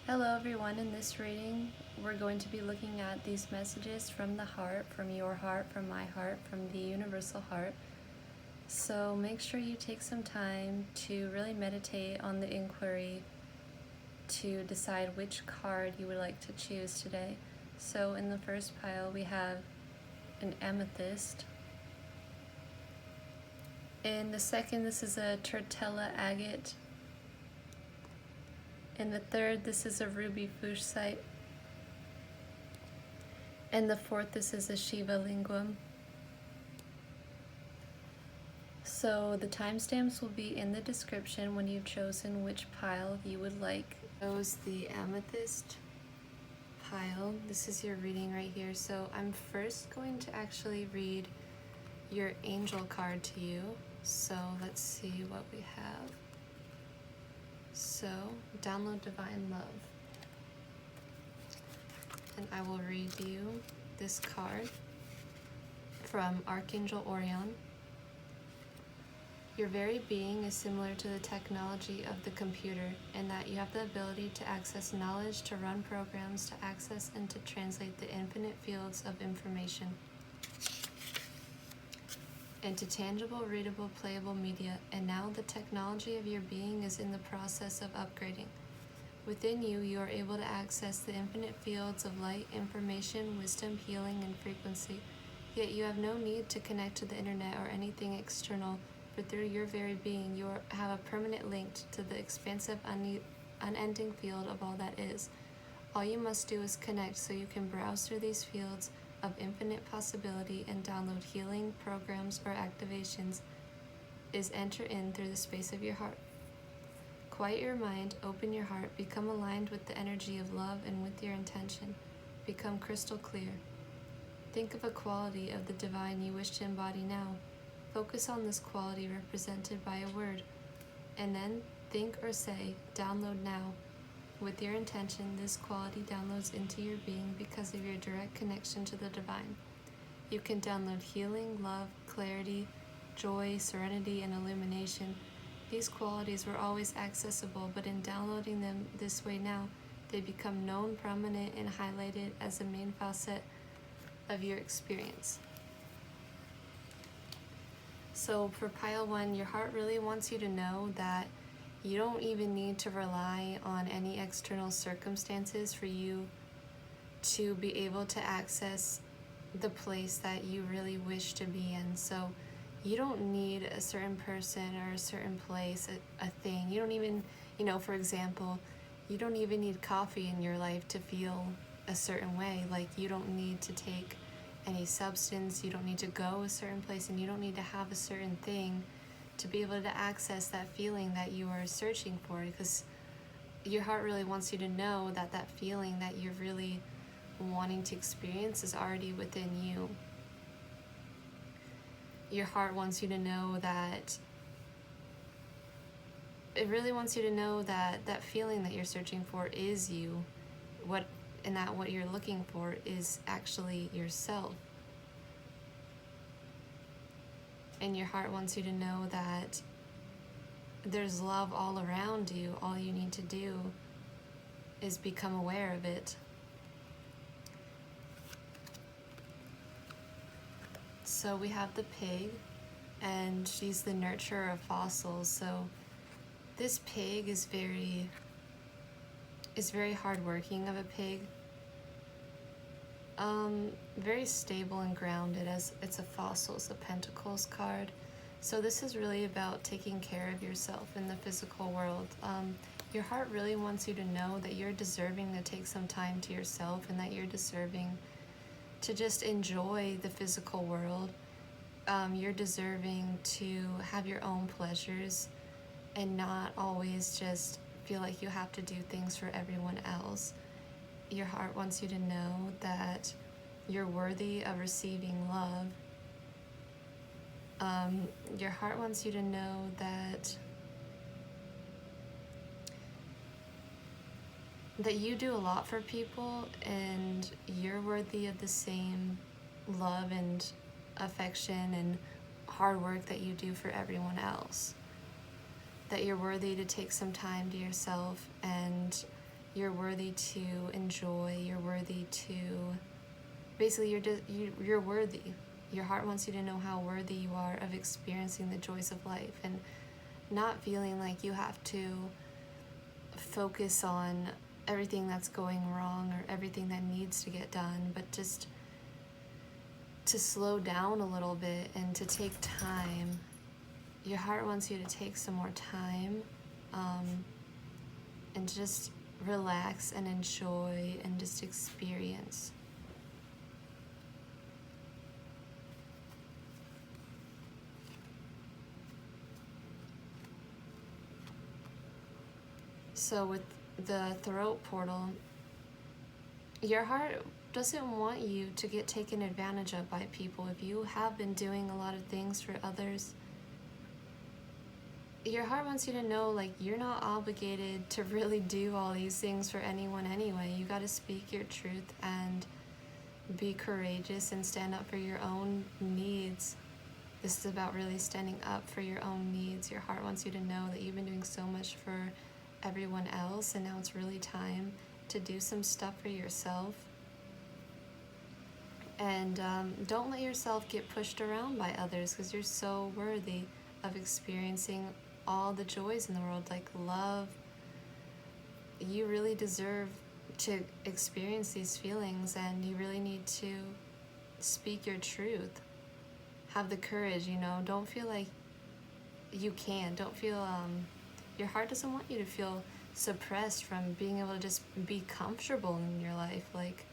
Hello everyone, in this reading we're going to be looking at these messages from the heart, from your heart, from my heart, from the universal heart. So make sure you take some time to really meditate on the inquiry to decide which card you would like to choose today. So in the first pile we have an amethyst. In the second, this is a TURRITELLA agate. In the third, this is a ruby FUCHSITE. And the fourth, this is a SHIVA LINGAM. So the timestamps will be in the description when you've chosen which pile you would like. Chose the amethyst pile. This is your reading right here. So I'm first going to actually read your angel card to you. So let's see what we have. So, download Divine Love. And I will read you this card from Archangel Orion. Your very being is similar to the technology of the computer in that you have the ability to access knowledge, to run programs, to access and to translate the infinite fields of information into tangible, readable, playable media, and now the technology of your being is in the process of upgrading. Within you, you are able to access the infinite fields of light, information, wisdom, healing, and frequency. Yet you have no need to connect to the internet or anything external, for through your very being, you have a permanent link to the expansive, unending field of all that is. All you must do is connect so you can browse through these fields of infinite possibility and download healing programs or activations is enter in through the space of your heart. Quiet your mind, open your heart, become aligned with the energy of love and with your intention. Become crystal clear. Think of a quality of the divine you wish to embody now. Focus on this quality represented by a word, and then think or say, download now. With your intention, this quality downloads into your being because of your direct connection to the divine. You can download healing, love, clarity, joy, serenity, and illumination. These qualities were always accessible, but in downloading them this way now, they become known, prominent, and highlighted as a main facet of your experience. So for pile 1, your heart really wants you to know that you don't even need to rely on any external circumstances for you to be able to access the place that you really wish to be in. So you don't need a certain person or a certain place, a thing. You don't even, for example, you don't even need coffee in your life to feel a certain way. Like, you don't need to take any substance, you don't need to go a certain place, and you don't need to have a certain thing to be able to access that feeling that you are searching for, because your heart really wants you to know that that feeling that you're really wanting to experience is already within you. Your heart wants you to know that, it really wants you to know that that feeling that you're searching for is you, and that what you're looking for is actually yourself. And your heart wants you to know that there's love all around you. All you need to do is become aware of it. So we have the pig, and she's the nurturer of fossils. So this pig is very hardworking of a pig. Very stable and grounded, as it's a fossils, the Pentacles card. So this is really about taking care of yourself in the physical world. Your heart really wants you to know that you're deserving to take some time to yourself, and that you're deserving to just enjoy the physical world. You're deserving to have your own pleasures and not always just feel like you have to do things for everyone else. Your heart wants you to know that you're worthy of receiving love. Your heart wants you to know that you do a lot for people, and you're worthy of the same love and affection and hard work that you do for everyone else. That you're worthy to take some time to yourself and you're worthy to enjoy, you're worthy to, basically you're worthy. Your heart wants you to know how worthy you are of experiencing the joys of life, and not feeling like you have to focus on everything that's going wrong or everything that needs to get done, but just to slow down a little bit and to take time. Your heart wants you to take some more time, and just relax and enjoy and just experience. So with the throat portal, your heart doesn't want you to get taken advantage of by people. If you have been doing a lot of things for others, your heart wants you to know, like, you're not obligated to really do all these things for anyone anyway. You got to speak your truth and be courageous and stand up for your own needs. This is about really standing up for your own needs. Your heart wants you to know that you've been doing so much for everyone else, and now it's really time to do some stuff for yourself. And don't let yourself get pushed around by others, because you're so worthy of experiencing all the joys in the world, like love. You really deserve to experience these feelings, and you really need to speak your truth. Have the courage, don't feel like you can't. Don't feel, your heart doesn't want you to feel suppressed from being able to just be comfortable in your life. Like,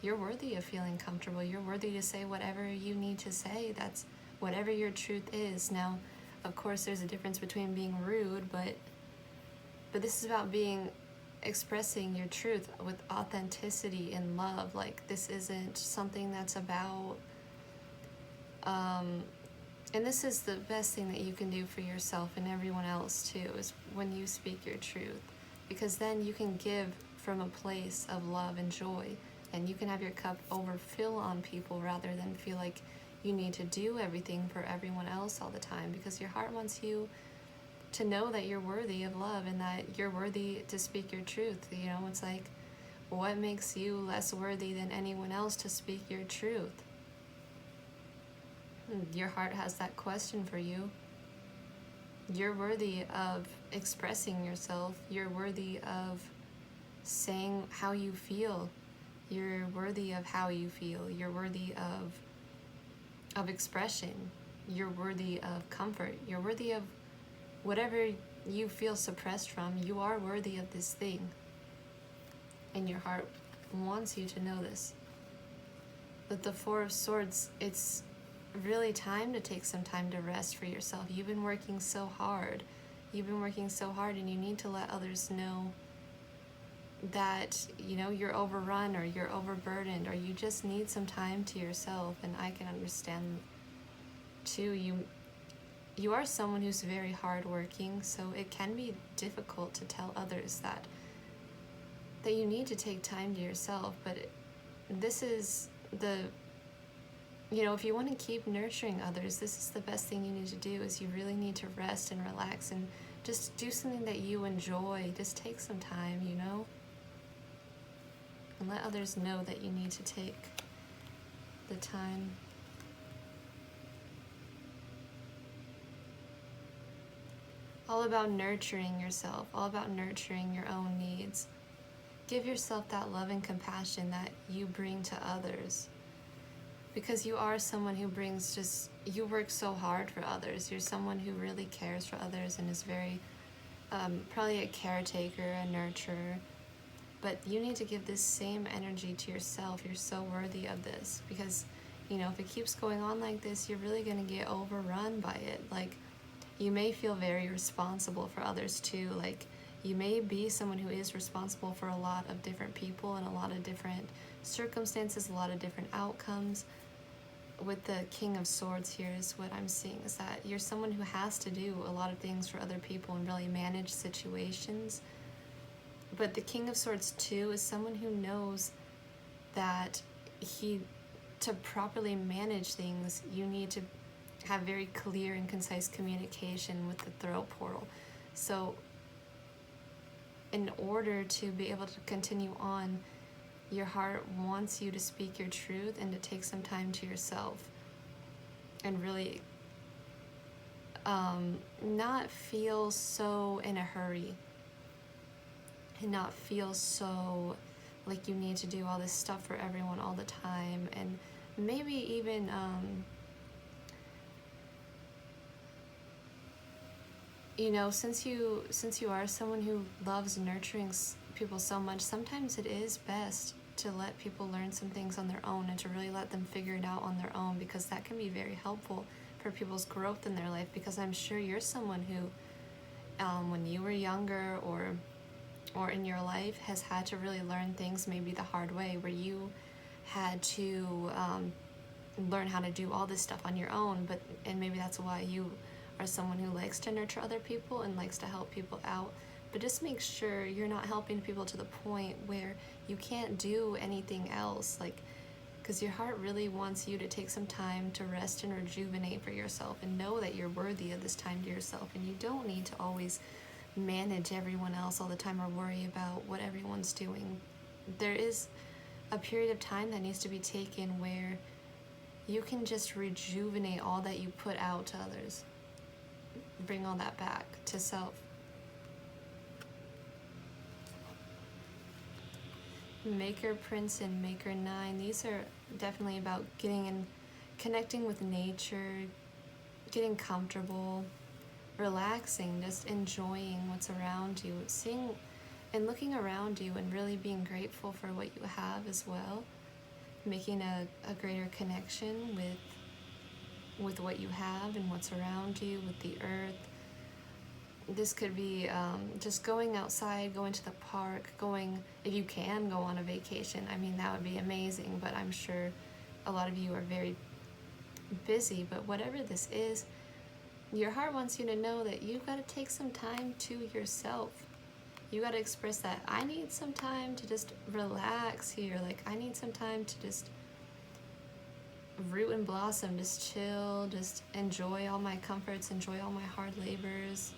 you're worthy of feeling comfortable. You're worthy to say whatever you need to say. That's whatever your truth is. Now, of course, there's a difference between being rude, but this is about expressing your truth with authenticity and love. Like, this isn't something that's about, and this is the best thing that you can do for yourself and everyone else too, is when you speak your truth, because then you can give from a place of love and joy, and you can have your cup overfill on people rather than feel like you need to do everything for everyone else all the time, because your heart wants you to know that you're worthy of love and that you're worthy to speak your truth. It's like, what makes you less worthy than anyone else to speak your truth? Your heart has that question for you. You're worthy of expressing yourself. You're worthy of saying how you feel. You're worthy of how you feel. You're worthy of expression. You're worthy of comfort. You're worthy of whatever you feel suppressed from. You are worthy of this thing. And your heart wants you to know this. But the Four of Swords, it's really time to take some time to rest for yourself. You've been working so hard. And you need to let others know that, you're overrun or you're overburdened, or you just need some time to yourself. And I can understand too, you are someone who's very hardworking, so it can be difficult to tell others that you need to take time to yourself. But this is if you want to keep nurturing others, this is the best thing you need to do. Is you really need to rest and relax and just do something that you enjoy. Just take some time, and let others know that you need to take the time. All about nurturing yourself, all about nurturing your own needs. Give yourself that love and compassion that you bring to others, because you are someone who you work so hard for others. You're someone who really cares for others and is very, probably a caretaker, a nurturer. But you need to give this same energy to yourself. You're so worthy of this, because, if it keeps going on like this, you're really going to get overrun by it. Like, you may feel very responsible for others too. Like, you may be someone who is responsible for a lot of different people and a lot of different circumstances, a lot of different outcomes. With the King of Swords here is what I'm seeing, is that you're someone who has to do a lot of things for other people and really manage situations. But the King of Swords too is someone who knows that to properly manage things, you need to have very clear and concise communication with the throat portal. So in order to be able to continue on, your heart wants you to speak your truth and to take some time to yourself and really not feel so in a hurry and not feel so like you need to do all this stuff for everyone all the time, and maybe even you know, since you are someone who loves nurturing people so much, sometimes it is best to let people learn some things on their own and to really let them figure it out on their own, because that can be very helpful for people's growth in their life. Because I'm sure you're someone who, when you were younger or in your life, has had to really learn things maybe the hard way, where you had to learn how to do all this stuff on your own. And maybe that's why you are someone who likes to nurture other people and likes to help people out. But just make sure you're not helping people to the point where you can't do anything else, like, because your heart really wants you to take some time to rest and rejuvenate for yourself, and know that you're worthy of this time to yourself, and you don't need to always manage everyone else all the time or worry about what everyone's doing. There is a period of time that needs to be taken where you can just rejuvenate all that you put out to others. Bring all that back to self. Maker Prince and Maker 9, these are definitely about getting in, connecting with nature, getting comfortable, relaxing, just enjoying what's around you, seeing and looking around you and really being grateful for what you have as well, making a greater connection with what you have and what's around you, with the earth. This could be just going outside, going to the park, going, if you can, go on a vacation. I mean, that would be amazing, but I'm sure a lot of you are very busy. But whatever this is, your heart wants you to know that you've got to take some time to yourself. You got to express that, I need some time to just relax here. Like, I need some time to just root and blossom, just chill, just enjoy all my comforts, enjoy all my hard labors.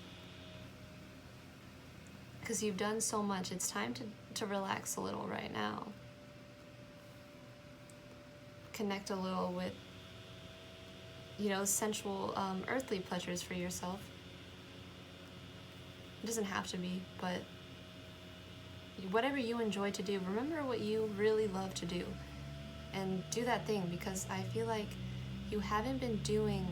Because you've done so much, it's time to relax a little right now. Connect a little with, you know, sensual, earthly pleasures for yourself. It doesn't have to be, but whatever you enjoy to do, remember what you really love to do. And do that thing, because I feel like you haven't been doing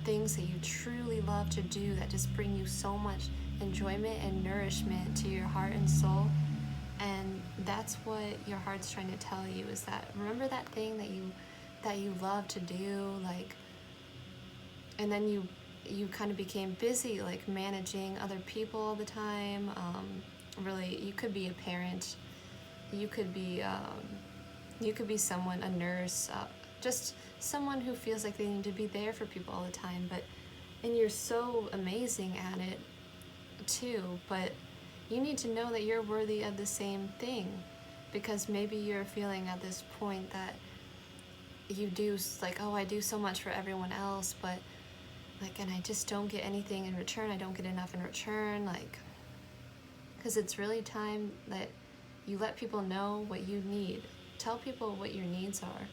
things that you truly love to do that just bring you so much enjoyment and nourishment to your heart and soul. And that's what your heart's trying to tell you, is that remember that thing that you love to do, like, and then you kind of became busy, like managing other people all the time. Really, you could be a parent, you could be someone, a nurse, just someone who feels like they need to be there for people all the time. And you're so amazing at it too, but you need to know that you're worthy of the same thing, because maybe you're feeling at this point that you do, like, oh, I do so much for everyone else, but like, and I just don't get anything in return. I don't get enough in return, like, because it's really time that you let people know what you need. Tell people what your needs are.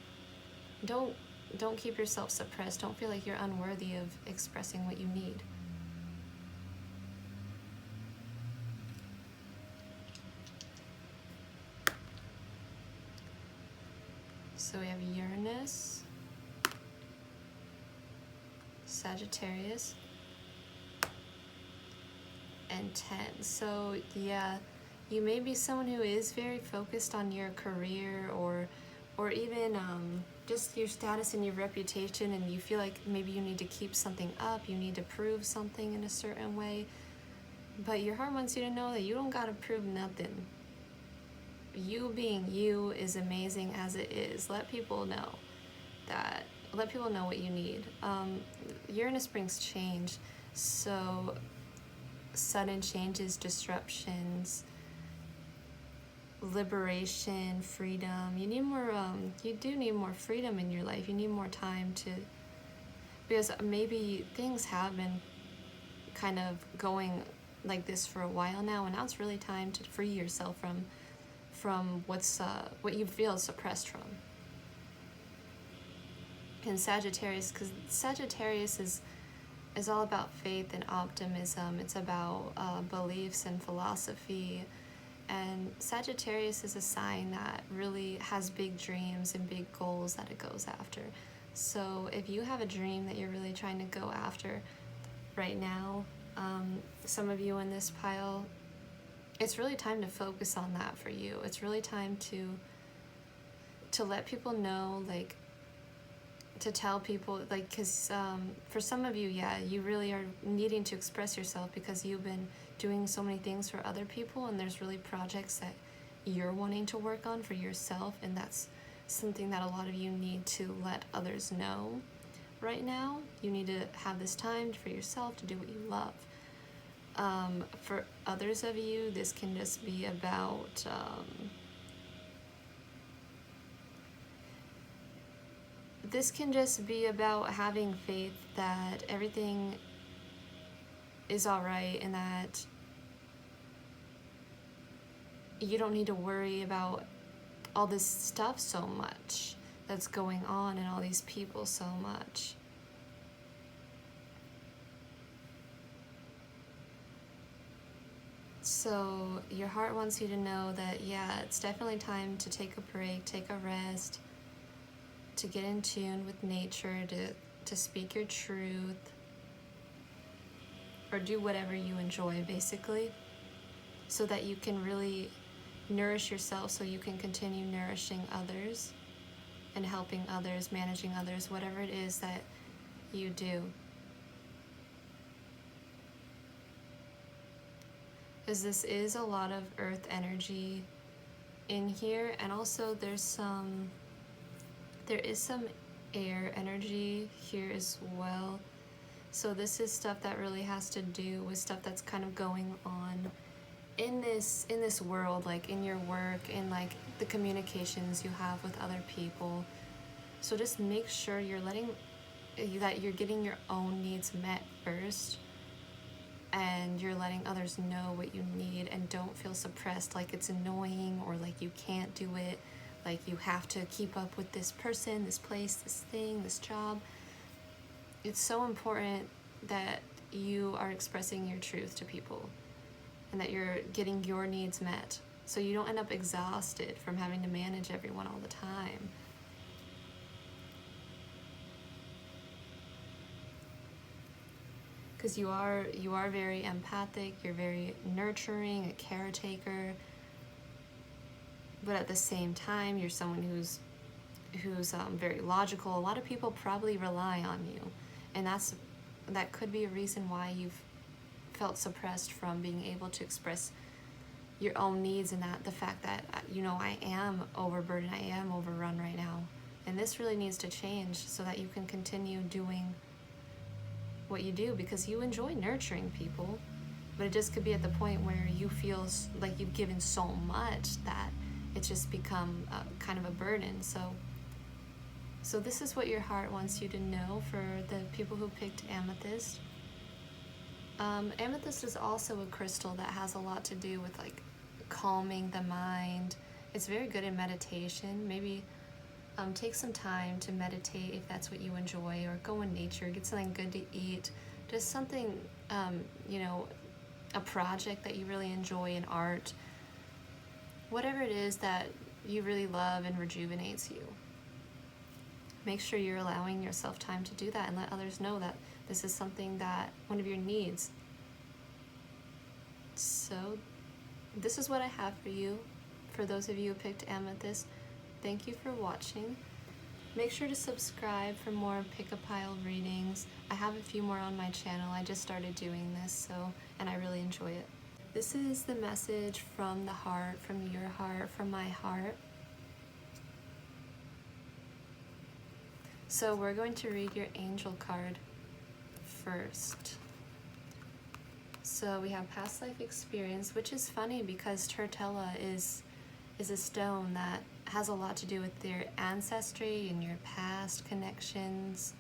Don't keep yourself suppressed. Don't feel like you're unworthy of expressing what you need. So we have Uranus, Sagittarius, and 10. So yeah, you may be someone who is very focused on your career or even just your status and your reputation, and you feel like maybe you need to keep something up, you need to prove something in a certain way. But your heart wants you to know that you don't gotta prove nothing. You being you is amazing as it is. Let people know what you need. Uranus brings change, so sudden changes, disruptions, liberation, freedom. You need more, you do need more freedom in your life. You need more time to, because maybe things have been kind of going like this for a while now, and now it's really time to free yourself from what you feel suppressed from. And Sagittarius, because Sagittarius is all about faith and optimism. It's about beliefs and philosophy. And Sagittarius is a sign that really has big dreams and big goals that it goes after. So if you have a dream that you're really trying to go after right now, some of you in this pile, it's really time to focus on that for you. It's really time to let people know, like, to tell people, like, because for some of you, yeah, you really are needing to express yourself because you've been doing so many things for other people, and there's really projects that you're wanting to work on for yourself, and that's something that a lot of you need to let others know right now. You need to have this time for yourself to do what you love. For others of you, this can just be about having faith that everything is all right, and that you don't need to worry about all this stuff so much that's going on and all these people so much. So your heart wants you to know that, yeah, it's definitely time to take a break, take a rest, to get in tune with nature, to speak your truth, or do whatever you enjoy, basically, so that you can really nourish yourself, so you can continue nourishing others and helping others, managing others, whatever it is that you do. Because this is a lot of earth energy in here, and also there is some air energy here as well. So this is stuff that really has to do with stuff that's kind of going on in this world, like in your work, in like the communications you have with other people. So just make sure that you're getting your own needs met first, and you're letting others know what you need, and don't feel suppressed like it's annoying or like you can't do it, like you have to keep up with this person, this place, this thing, this job. It's so important that you are expressing your truth to people and that you're getting your needs met, so you don't end up exhausted from having to manage everyone all the time. Because you are very empathic, you're very nurturing, a caretaker, but at the same time, you're someone who's very logical. A lot of people probably rely on you, and that could be a reason why you've felt suppressed from being able to express your own needs, and that the fact that, I am overburdened, I am overrun right now, and this really needs to change so that you can continue doing what you do, because you enjoy nurturing people, but it just could be at the point where you feel like you've given so much that it's just become kind of a burden. So this is what your heart wants you to know for the people who picked amethyst. Amethyst is also a crystal that has a lot to do with like calming the mind. It's very good in meditation. Maybe take some time to meditate if that's what you enjoy, or go in nature, get something good to eat, just something, a project that you really enjoy in art, whatever it is that you really love and rejuvenates you. Make sure you're allowing yourself time to do that, and let others know that this is something that one of your needs. So this is what I have for you, for those of you who picked amethyst. Thank you for watching. Make sure to subscribe for more pick-a-pile readings. I have a few more on my channel. I just started doing this, and I really enjoy it. This is the message from the heart, from your heart, from my heart. So we're going to read your angel card first. So we have past life experience, which is funny because TURRITELLA is a stone that has a lot to do with your ancestry and your past connections.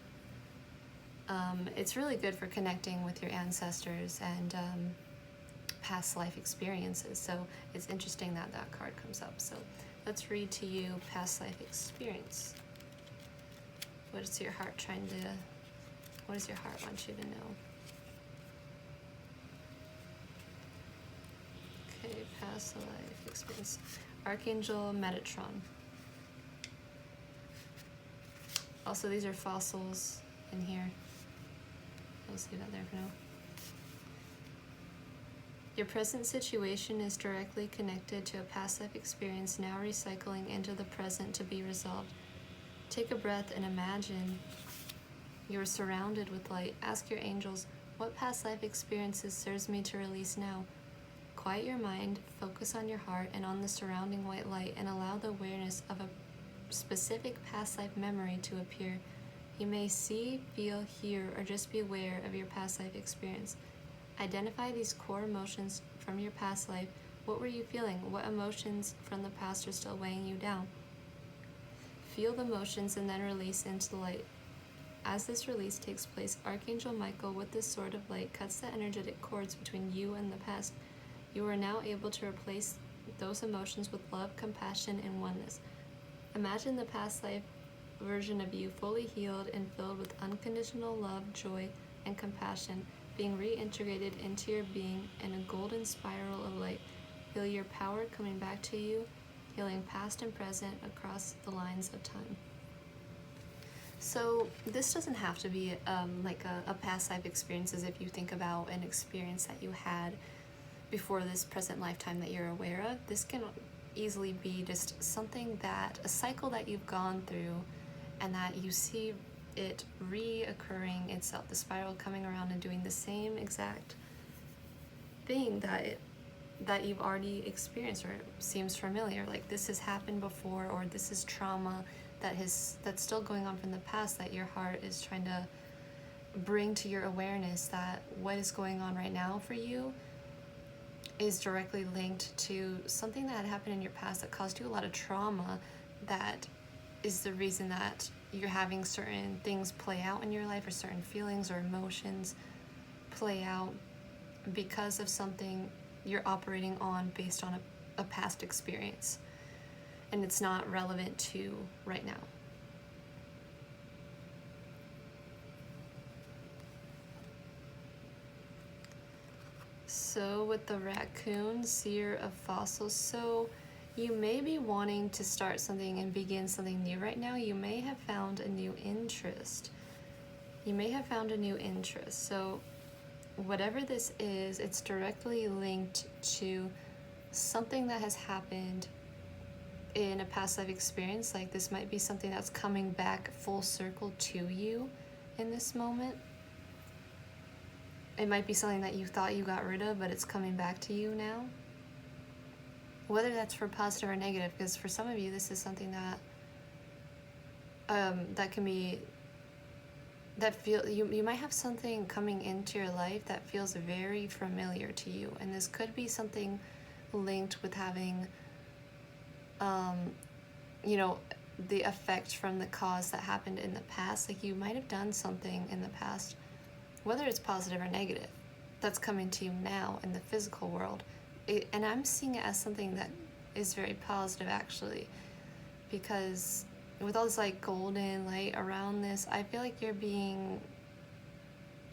It's really good for connecting with your ancestors and past life experiences. So it's interesting that that card comes up. So let's read to you past life experience. What is your heart trying to, what does your heart want you to know? Okay, past life experience. Archangel Metatron. Also, these are fossils in here. I'll leave that there for now. Your present situation is directly connected to a past life experience now recycling into the present to be resolved. Take a breath and imagine you're surrounded with light. Ask your angels, what past life experiences serves me to release now? Quiet your mind, focus on your heart and on the surrounding white light, and allow the awareness of a specific past life memory to appear. You may see, feel, hear, or just be aware of your past life experience. Identify these core emotions from your past life. What were you feeling? What emotions from the past are still weighing you down? Feel the emotions and then release into the light. As this release takes place, Archangel Michael with this sword of light cuts the energetic cords between you and the past. You are now able to replace those emotions with love, compassion, and oneness. Imagine the past life version of you fully healed and filled with unconditional love, joy, and compassion, being reintegrated into your being in a golden spiral of light. Feel your power coming back to you, healing past and present across the lines of time. So this doesn't have to be like a past life experiences. If you think about an experience that you had before this present lifetime that you're aware of, this can easily be just something that, a cycle that you've gone through and that you see it reoccurring itself, the spiral coming around and doing the same exact thing that you've already experienced, or it seems familiar, like this has happened before, or this is trauma that's still going on from the past that your heart is trying to bring to your awareness, that what is going on right now for you is directly linked to something that had happened in your past that caused you a lot of trauma, that is the reason that you're having certain things play out in your life, or certain feelings or emotions play out because of something you're operating on based on a past experience, and it's not relevant to right now. So with the raccoon, seer of fossils, so you may be wanting to start something and begin something new right now. You may have found a new interest. So whatever this is, it's directly linked to something that has happened in a past life experience. Like this might be something that's coming back full circle to you in this moment. It might be something that you thought you got rid of, but it's coming back to you now. Whether that's for positive or negative, because for some of you, this is something that that can be, you might have something coming into your life that feels very familiar to you, and this could be something linked with having you know, the effect from the cause that happened in the past. Like you might have done something in the past, whether it's positive or negative, that's coming to you now in the physical world. And I'm seeing it as something that is very positive, actually, because with all this like golden light around this, I feel like you're being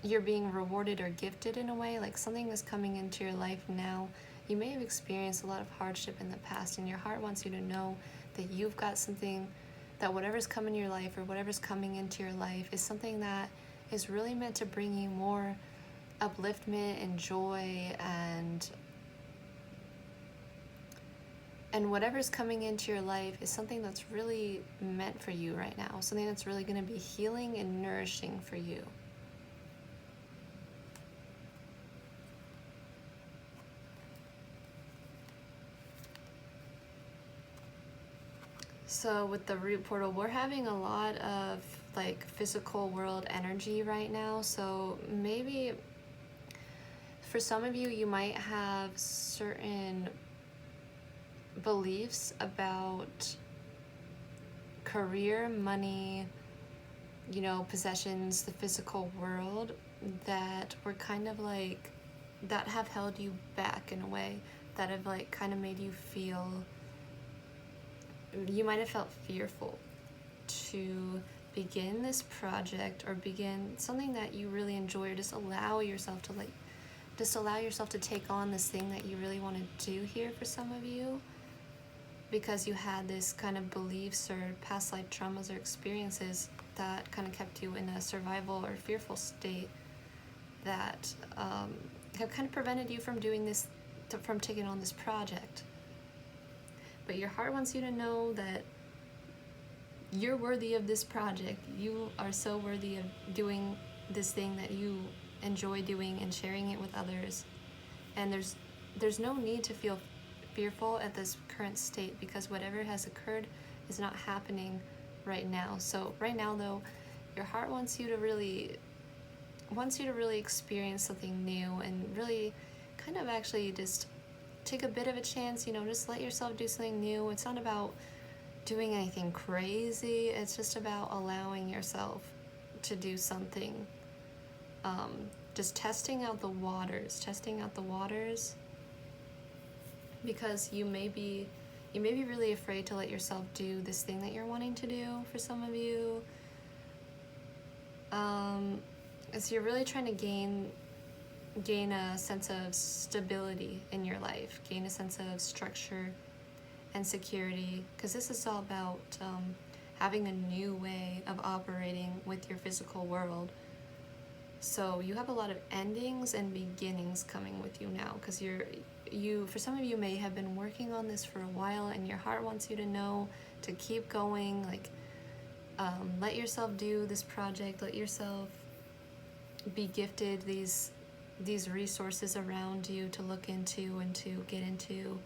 rewarded or gifted in a way. Like something is coming into your life now. You may have experienced a lot of hardship in the past, and your heart wants you to know that you've got something, that whatever's coming in your life or whatever's coming into your life is something that is really meant to bring you more upliftment and joy, and whatever's coming into your life is something that's really meant for you right now, something that's really going to be healing and nourishing for you. So with the root portal, we're having a lot of like physical world energy right now. So maybe for some of you, you might have certain beliefs about career, money, you know, possessions, the physical world, that were kind of like that have held you back in a way, that have like kind of made you feel, you might have felt fearful to begin this project or begin something that you really enjoy, or just allow yourself to take on this thing that you really want to do here for some of you, because you had this kind of beliefs or past life traumas or experiences that kind of kept you in a survival or fearful state that have kind of prevented you from doing this, from taking on this project. But your heart wants you to know that you're worthy of this project. You are so worthy of doing this thing that you enjoy doing and sharing it with others. And there's no need to feel fearful at this current state, because whatever has occurred is not happening right now. So right now though, your heart wants you to really experience something new, and really kind of actually just take a bit of a chance, just let yourself do something new. It's not about doing anything crazy, it's just about allowing yourself to do something, just testing out the waters, because you may be really afraid to let yourself do this thing that you're wanting to do for some of you. So you're really trying to gain a sense of stability in your life, gain a sense of structure and security, because this is all about having a new way of operating with your physical world. So you have a lot of endings and beginnings coming with you now, because you for some of you may have been working on this for a while, and your heart wants you to know to keep going, like let yourself do this project, let yourself be gifted these resources around you to look into and to get into,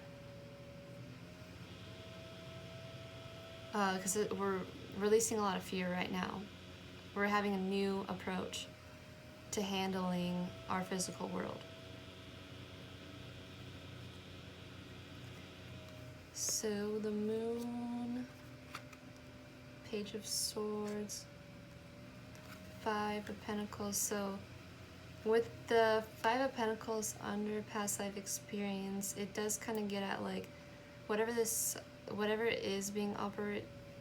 because we're releasing a lot of fear right now. We're having a new approach to handling our physical world. So the Moon, Page of Swords, Five of Pentacles. So with the Five of Pentacles under past life experience, it does kind of get at like whatever it is being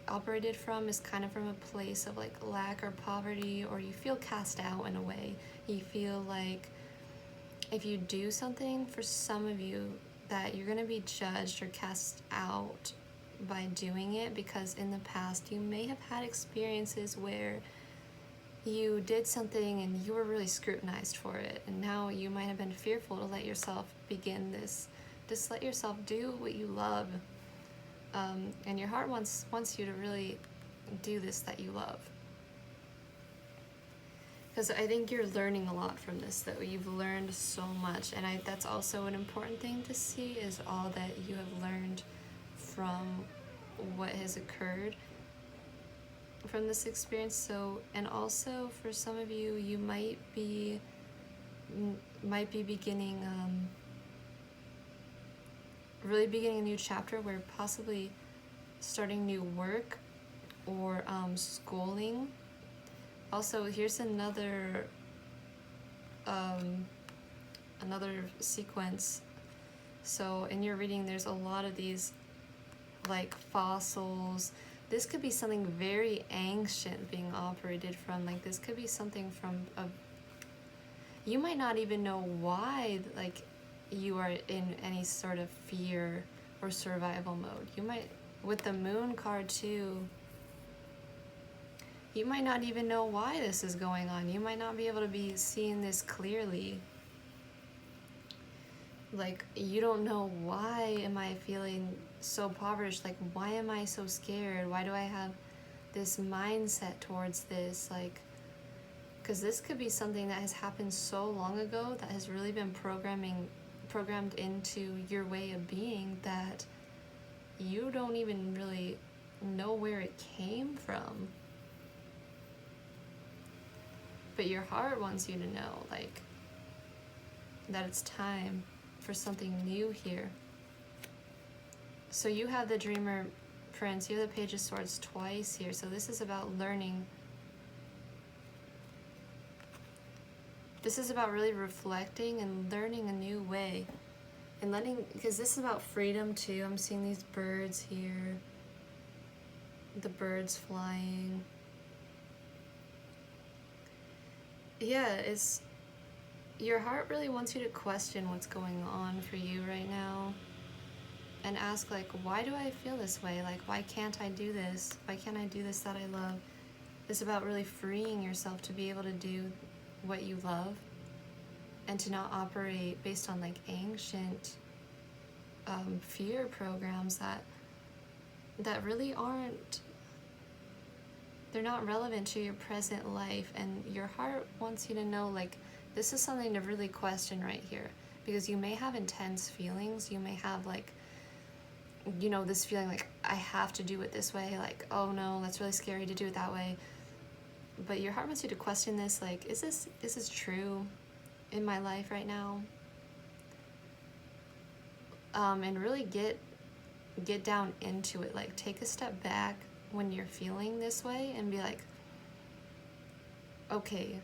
operated from is kind of from a place of like lack or poverty, or you feel cast out in a way. You feel like if you do something, for some of you, that you're going to be judged or cast out by doing it, because in the past you may have had experiences where you did something and you were really scrutinized for it, and now you might have been fearful to let yourself begin this. Just let yourself do what you love, and your heart wants you to really do this that you love, because I think you're learning a lot from this, that you've learned so much, and that's also an important thing to see, is all that you have learned from what has occurred from this experience. So, and also for some of you, you might be beginning really beginning a new chapter, where possibly starting new work or schooling. Also, here's another sequence. So in your reading, there's a lot of these like fossils. This could be something very ancient being operated from. Like this could be something from you might not even know why, like, you are in any sort of fear or survival mode. You might, with the Moon card too, you might not even know why this is going on. You might not be able to be seeing this clearly. Like, you don't know, why am I feeling so impoverished? Like, why am I so scared? Why do I have this mindset towards this? Like, because this could be something that has happened so long ago, that has really been programmed into your way of being, that you don't even really know where it came from. But your heart wants you to know, like, that it's time for something new here. So you have the Dreamer Prince, you have the Page of Swords twice here. So this is about learning This is about really reflecting and learning a new way. And letting, because this is about freedom too. I'm seeing these birds here. The birds flying. Yeah, it's, your heart really wants you to question what's going on for you right now. And ask, like, why do I feel this way? Like, why can't I do this? Why can't I do this that I love? It's about really freeing yourself to be able to do what you love and to not operate based on, like, ancient fear programs that really aren't, they're not relevant to your present life. And your heart wants you to know, like, this is something to really question right here, because you may have intense feelings. You may have, like, you know, this feeling like, I have to do it this way, like, oh no, that's really scary to do it that way. But your heart wants you to question this, like, is this true in my life right now? And really get down into it. Like, take a step back when you're feeling this way and be like, okay,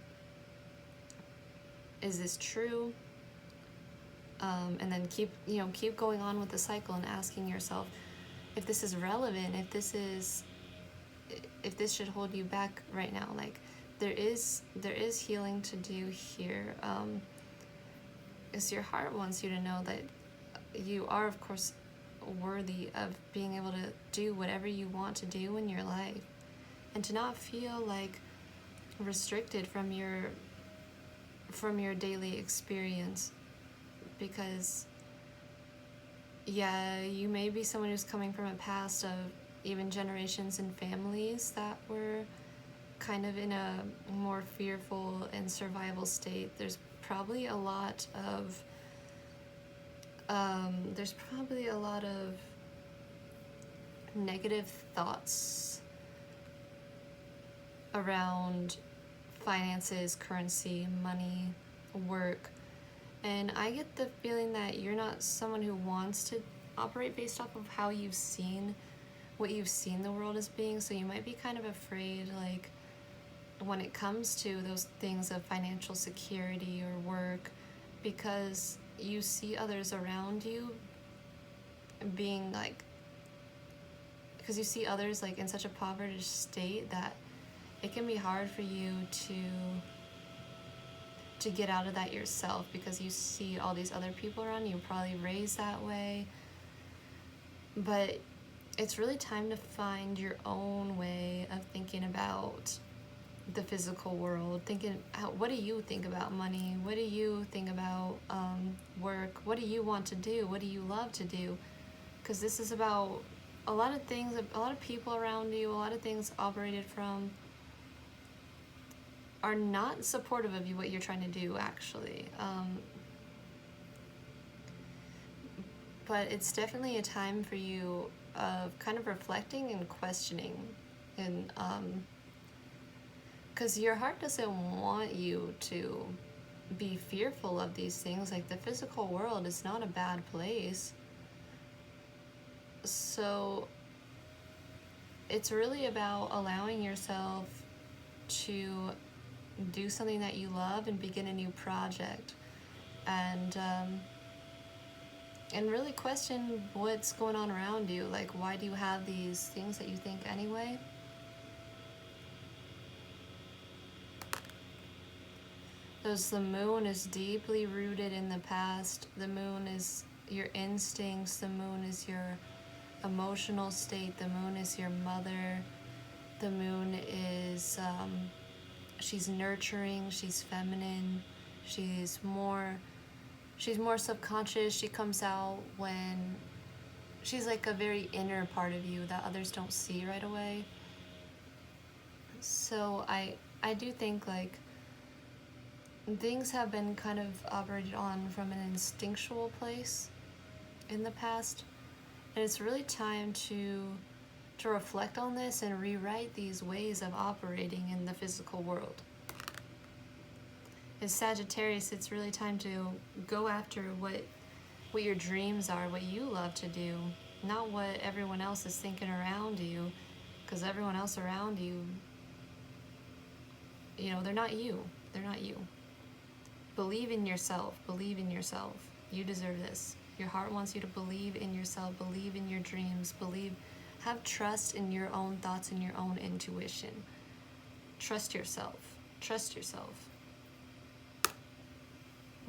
is this true? And then keep going on with the cycle and asking yourself if this is relevant, if this should hold you back right now. Like, there is healing to do here. Is your heart wants you to know that you are, of course, worthy of being able to do whatever you want to do in your life, and to not feel like restricted from your daily experience. Because, yeah, you may be someone who's coming from a past of even generations and families that were kind of in a more fearful and survival state. There's probably a lot of negative thoughts around finances, currency, money, work. And I get the feeling that you're not someone who wants to operate based off of how you've seen, what you've seen the world as being. So you might be kind of afraid, like, when it comes to those things of financial security or work, because you see others around you being like, because you see others like in such a impoverished state that it can be hard for you to get out of that yourself, because you see all these other people around you, probably raised that way. But it's really time to find your own way of thinking about the physical world. What do you think about money? What do you think about work? What do you want to do? What do you love to do? Because this is about a lot of things, a lot of people around you, a lot of things operated from are not supportive of you, what you're trying to do, actually. But it's definitely a time for you of kind of reflecting and questioning, and because your heart doesn't want you to be fearful of these things. Like, the physical world is not a bad place. So it's really about allowing yourself to do something that you love and begin a new project, and really question what's going on around you. Like, why do you have these things that you think anyway? The moon is deeply rooted in the past. The moon is your instincts. The moon is your emotional state. The moon is your mother. The moon is, she's nurturing, she's feminine, she's more subconscious. She comes out when she's like a very inner part of you that others don't see right away. So I do think, like, things have been kind of operated on from an instinctual place in the past, and it's really time to reflect on this and rewrite these ways of operating in the physical world. As Sagittarius, it's really time to go after what your dreams are, what you love to do, not what everyone else is thinking around you, because everyone else around you, they're not you. They're not you. Believe in yourself. Believe in yourself. You deserve this. Your heart wants you to believe in yourself. Believe in your dreams. Have trust in your own thoughts and your own intuition. Trust yourself. Trust yourself.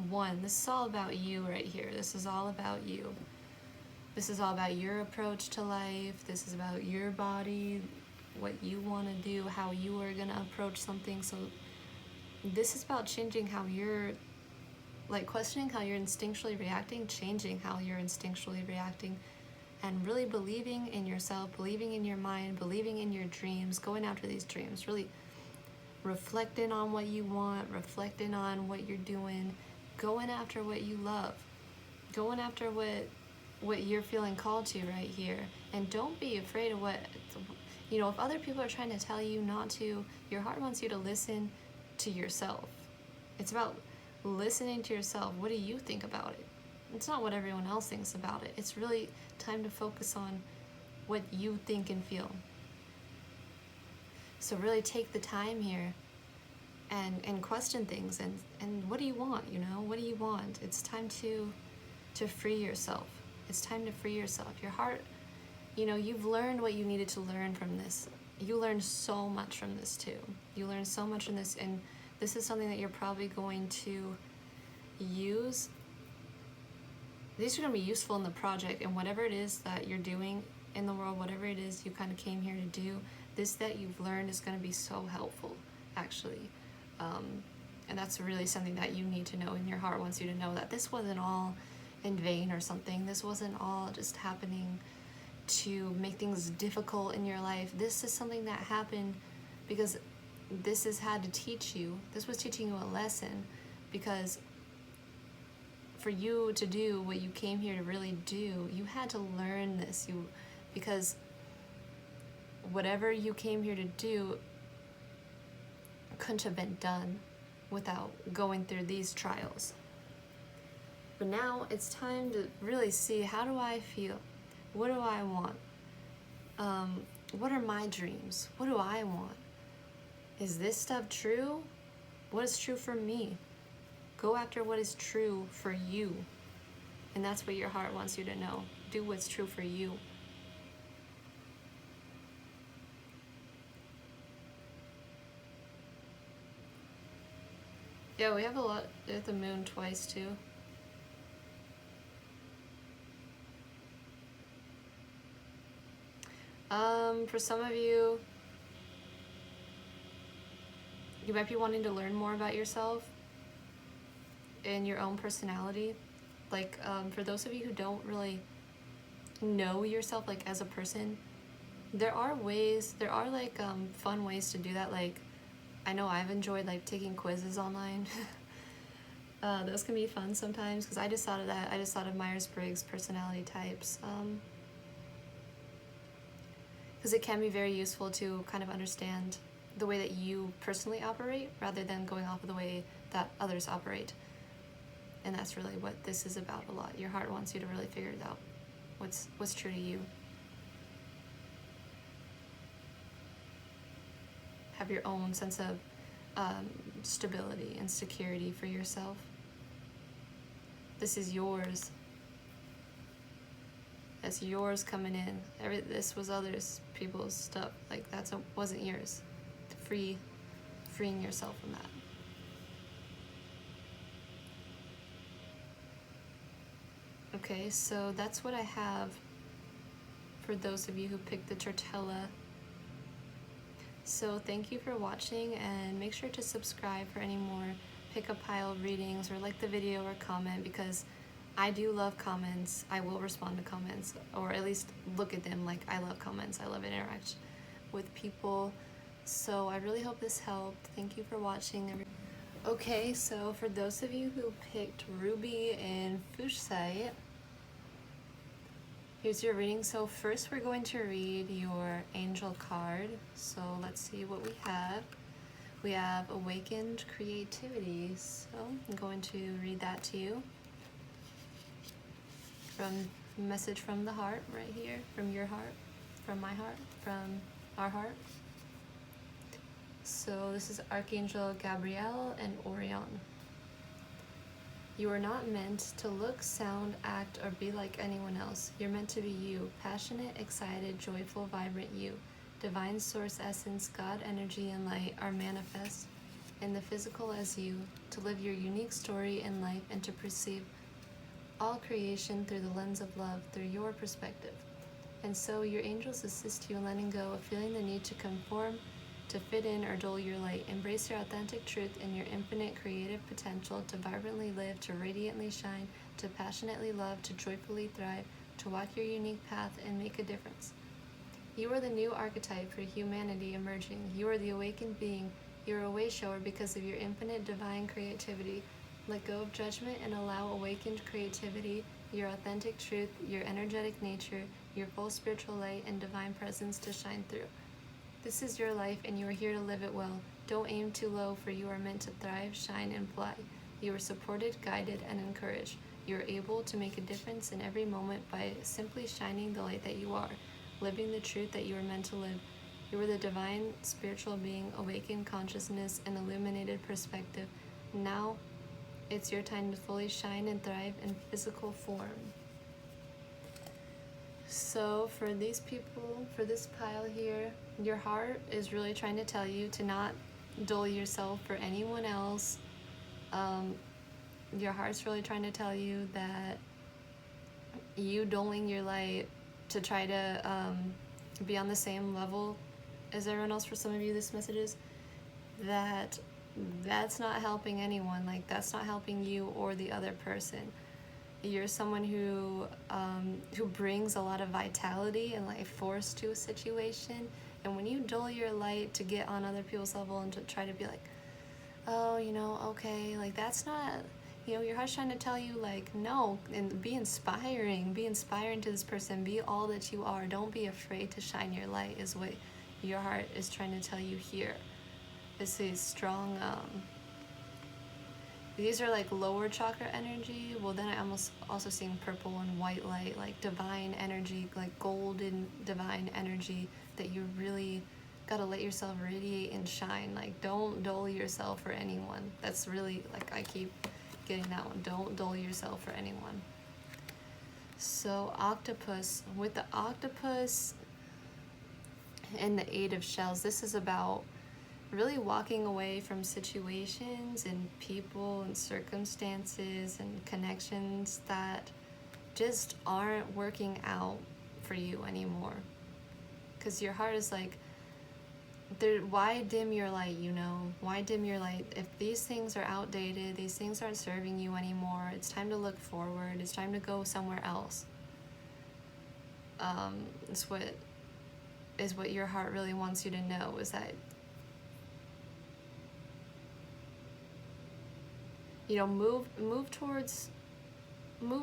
1, this is all about you right here. This is all about you. This is all about your approach to life. This is about your body, what you want to do, how you are going to approach something. So this is about changing how you're, like, questioning how you're instinctually reacting, changing how you're instinctually reacting, and really believing in yourself, believing in your mind, believing in your dreams, going after these dreams, really reflecting on what you want, reflecting on what you're doing, going after what you love, going after what you're feeling called to right here. And don't be afraid of what, you know, if other people are trying to tell you not to, your heart wants you to listen to yourself. It's about listening to yourself. What do you think about it? It's not what everyone else thinks about it. It's really time to focus on what you think and feel. So really take the time here and question things, and what do you want, you know? What do you want? It's time to free yourself. It's time to free yourself. Your heart, you know, you've learned what you needed to learn from this. You learned so much from this too. You learned so much from this, and this is something that you're probably going to use. These are going to be useful in the project, and whatever it is that you're doing in the world, whatever it is you kind of came here to do, this that you've learned is going to be so helpful, actually. And that's really something that you need to know, and your heart wants you to know that this wasn't all in vain or something. This wasn't all just happening to make things difficult in your life. This is something that happened because this has had to teach you. This was teaching you a lesson, because for you to do what you came here to really do, you had to learn this. Because whatever you came here to do couldn't have been done without going through these trials. But now it's time to really see, how do I feel? What do I want? What are my dreams? What do I want? Is this stuff true? What is true for me? Go after what is true for you. And that's what your heart wants you to know. Do what's true for you. Yeah, we have a lot at the moon twice too. For some of you, you might be wanting to learn more about yourself and your own personality. Like, for those of you who don't really know yourself, like, as a person, there are like fun ways to do that. Like, I know I've enjoyed, like, taking quizzes online. Those can be fun sometimes, because I just thought of that. I just thought of Myers-Briggs personality types. Because it can be very useful to kind of understand the way that you personally operate, rather than going off of the way that others operate. And that's really what this is about a lot. Your heart wants you to really figure it out. What's true to you. Have your own sense of stability and security for yourself. This is yours. That's yours coming in. This was others people's stuff. Like, wasn't yours. Freeing yourself from that. Okay, so that's what I have for those of you who picked the TURRITELLA. So thank you for watching, and make sure to subscribe for any more pick a pile readings, or like the video or comment, because I do love comments. I will respond to comments, or at least look at them. Like, I love comments. I love interaction with people. So I really hope this helped. Thank you for watching. Okay, so for those of you who picked Ruby and FUCHSITE, here's your reading. So first we're going to read your angel card. So let's see what we have. We have Awakened Creativity. So I'm going to read that to you. From message from the heart right here, from your heart, from my heart, from our heart. So this is Archangel Gabriel and Orion. You are not meant to look, sound, act, or be like anyone else. You're meant to be you, passionate, excited, joyful, vibrant you. Divine source essence, God, energy, and light are manifest in the physical as you, to live your unique story in life and to perceive all creation through the lens of love, through your perspective. And so your angels assist you in letting go of feeling the need to conform, to fit in, or dull your light. Embrace your authentic truth and your infinite creative potential to vibrantly live, to radiantly shine, to passionately love, to joyfully thrive, to walk your unique path and make a difference. You are the new archetype for humanity emerging. You are the awakened being. You're a way shower because of your infinite divine creativity. Let go of judgment and allow awakened creativity, your authentic truth, your energetic nature, your full spiritual light and divine presence to shine through. This is your life and you are here to live it well. Don't aim too low, for you are meant to thrive, shine, and fly. You are supported, guided, and encouraged. You are able to make a difference in every moment by simply shining the light that you are, living the truth that you are meant to live. You are the divine spiritual being, awakened consciousness, and illuminated perspective. Now, it's your time to fully shine and thrive in physical form. So for these people, for this pile here, your heart is really trying to tell you to not dull yourself for anyone else. Your heart's really trying to tell you that you dulling your light to try to be on the same level as everyone else, for some of you this message is, that's not helping anyone. Like, that's not helping you or the other person. You're someone who brings a lot of vitality and life force to a situation, and when you dull your light to get on other people's level and to try to be like, oh, okay, like that's not, your heart's trying to tell you, like, no, and be inspiring to this person, be all that you are. Don't be afraid to shine your light, is what your heart is trying to tell you here. This is strong, these are like lower chakra energy. Well, then I'm also seeing purple and white light, like divine energy, like golden divine energy that you really gotta let yourself radiate and shine. Like, don't dull yourself for anyone. That's really, like, I keep getting that one. Don't dull yourself for anyone. So octopus, with the octopus and the 8 of shells, this is about really walking away from situations and people and circumstances and connections that just aren't working out for you anymore. Because your heart is like, why dim your light, Why dim your light? If these things are outdated, these things aren't serving you anymore, it's time to look forward. It's time to go somewhere else. Is what your heart really wants you to know, is that move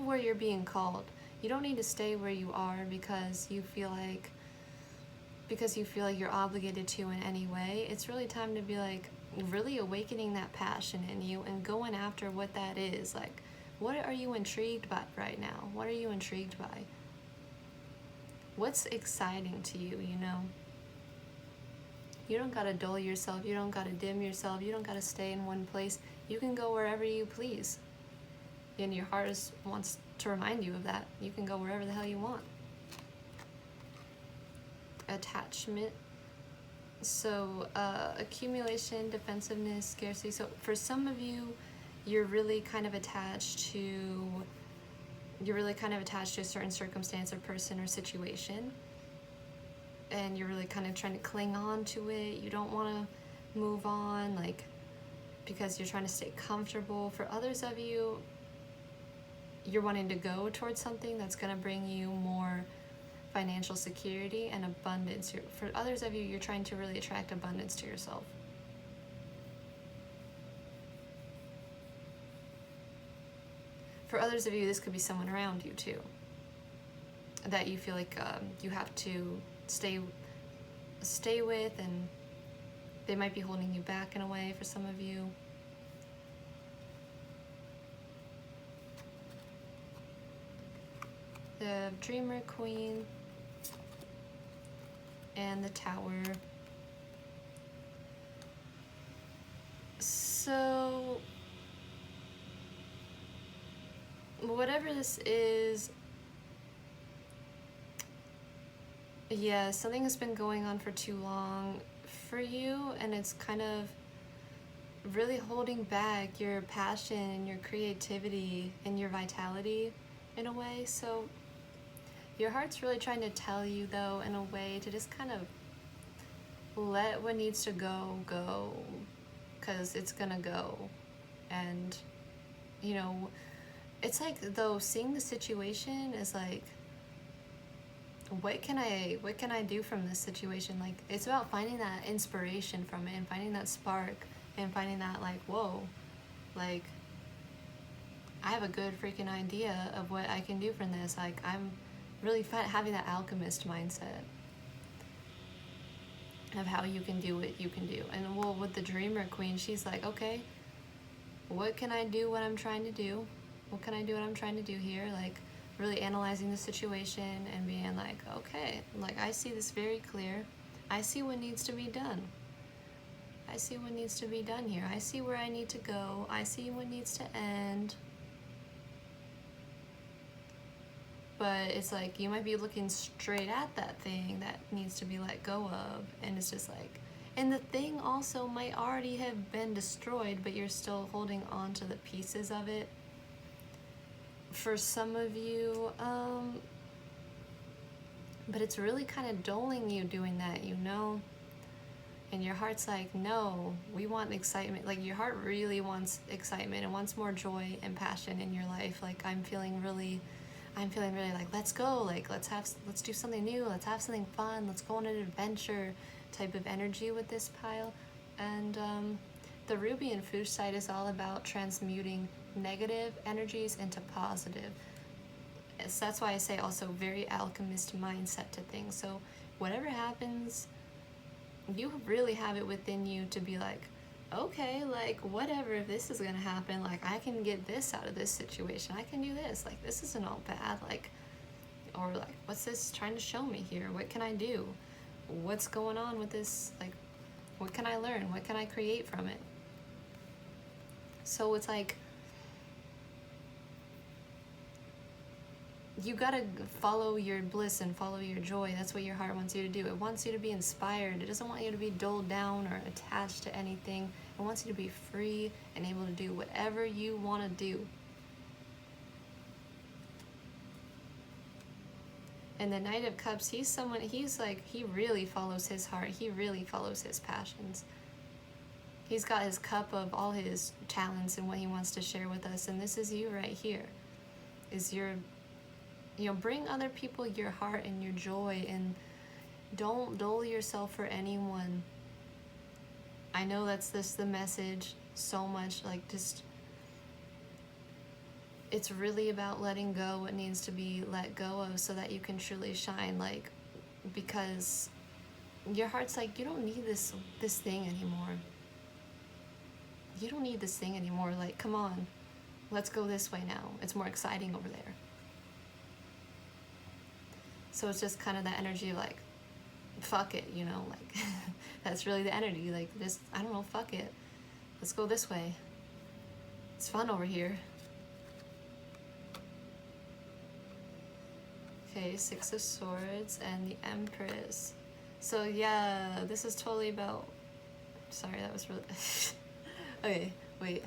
where you're being called. You don't need to stay where you are because you feel like you're obligated to in any way. It's really time to be like really awakening that passion in you and going after what that is. Like, what are you intrigued by right now? What are you intrigued by? What's exciting to you, You don't gotta dull yourself, you don't gotta dim yourself, you don't gotta stay in one place. You can go wherever you please. And your heart wants to remind you of that. You can go wherever the hell you want. Attachment. So accumulation, defensiveness, scarcity. So for some of you, you're really kind of attached to a certain circumstance or person or situation, and you're really kind of trying to cling on to it. You don't want to move on, like, because you're trying to stay comfortable. For others of you, you're wanting to go towards something that's going to bring you more financial security and abundance. For others of you, you're trying to really attract abundance to yourself. For others of you, this could be someone around you too, that you feel like you have to stay with, and they might be holding you back in a way for some of you. The Dreamer Queen and the Tower. So whatever this is, yeah, something has been going on for too long for you, and it's kind of really holding back your passion and your creativity and your vitality in a way. So your heart's really trying to tell you, though, in a way to just kind of let what needs to go, because it's gonna go. And, you know, it's like, though, seeing the situation is like, what can I do from this situation? Like, it's about finding that inspiration from it and finding that spark and finding that, like, whoa, like, I have a good freaking idea of what I can do from this. Like, I'm really having that alchemist mindset of how you can do what you can do. And, well, with the Dreamer Queen, she's like, okay, what can I do what I'm trying to do? What can I do what I'm trying to do here? Like, really analyzing the situation and being like, okay, like, I see this very clear. I see what needs to be done. I see what needs to be done here. I see where I need to go. I see what needs to end. But it's like, you might be looking straight at that thing that needs to be let go of. And it's just like, and the thing also might already have been destroyed, but you're still holding on to the pieces of it. For some of you, but it's really kind of doling you doing that, you know? And your heart's like, no, we want excitement. Like, your heart really wants excitement and wants more joy and passion in your life. Like, I'm feeling really like, let's go, like, let's do something new, let's have something fun, let's go on an adventure type of energy with this pile. And the Ruby and FUCHSITE is all about transmuting negative energies into positive. So that's why I say also very alchemist mindset to things. So whatever happens, you really have it within you to be like, okay, like, whatever, if this is gonna happen, like, I can get this out of this situation, I can do this, like, this isn't all bad, like, or like, what's this trying to show me here? What can I do? What's going on with this? Like, what can I learn? What can I create from it? So it's like, you gotta follow your bliss and follow your joy. That's what your heart wants you to do. It wants you to be inspired. It doesn't want you to be doled down or attached to anything. It wants you to be free and able to do whatever you want to do. And the Knight of Cups, he's like, he really follows his heart. He really follows his passions. He's got his cup of all his talents and what he wants to share with us. And this is you right here. Is your, you know, bring other people your heart and your joy, and don't dull yourself for anyone. I know that's the message so much, like, just, it's really about letting go what needs to be let go of so that you can truly shine, like, because your heart's like, you don't need this thing anymore. You don't need this thing anymore. Like, come on, let's go this way now. It's more exciting over there. So it's just kind of that energy of like, fuck it, you know, like, that's really the energy, like, this, I don't know, fuck it. Let's go this way. It's fun over here. Okay, Six of Swords and the Empress. So yeah, this is totally about, sorry, that was really, okay, wait.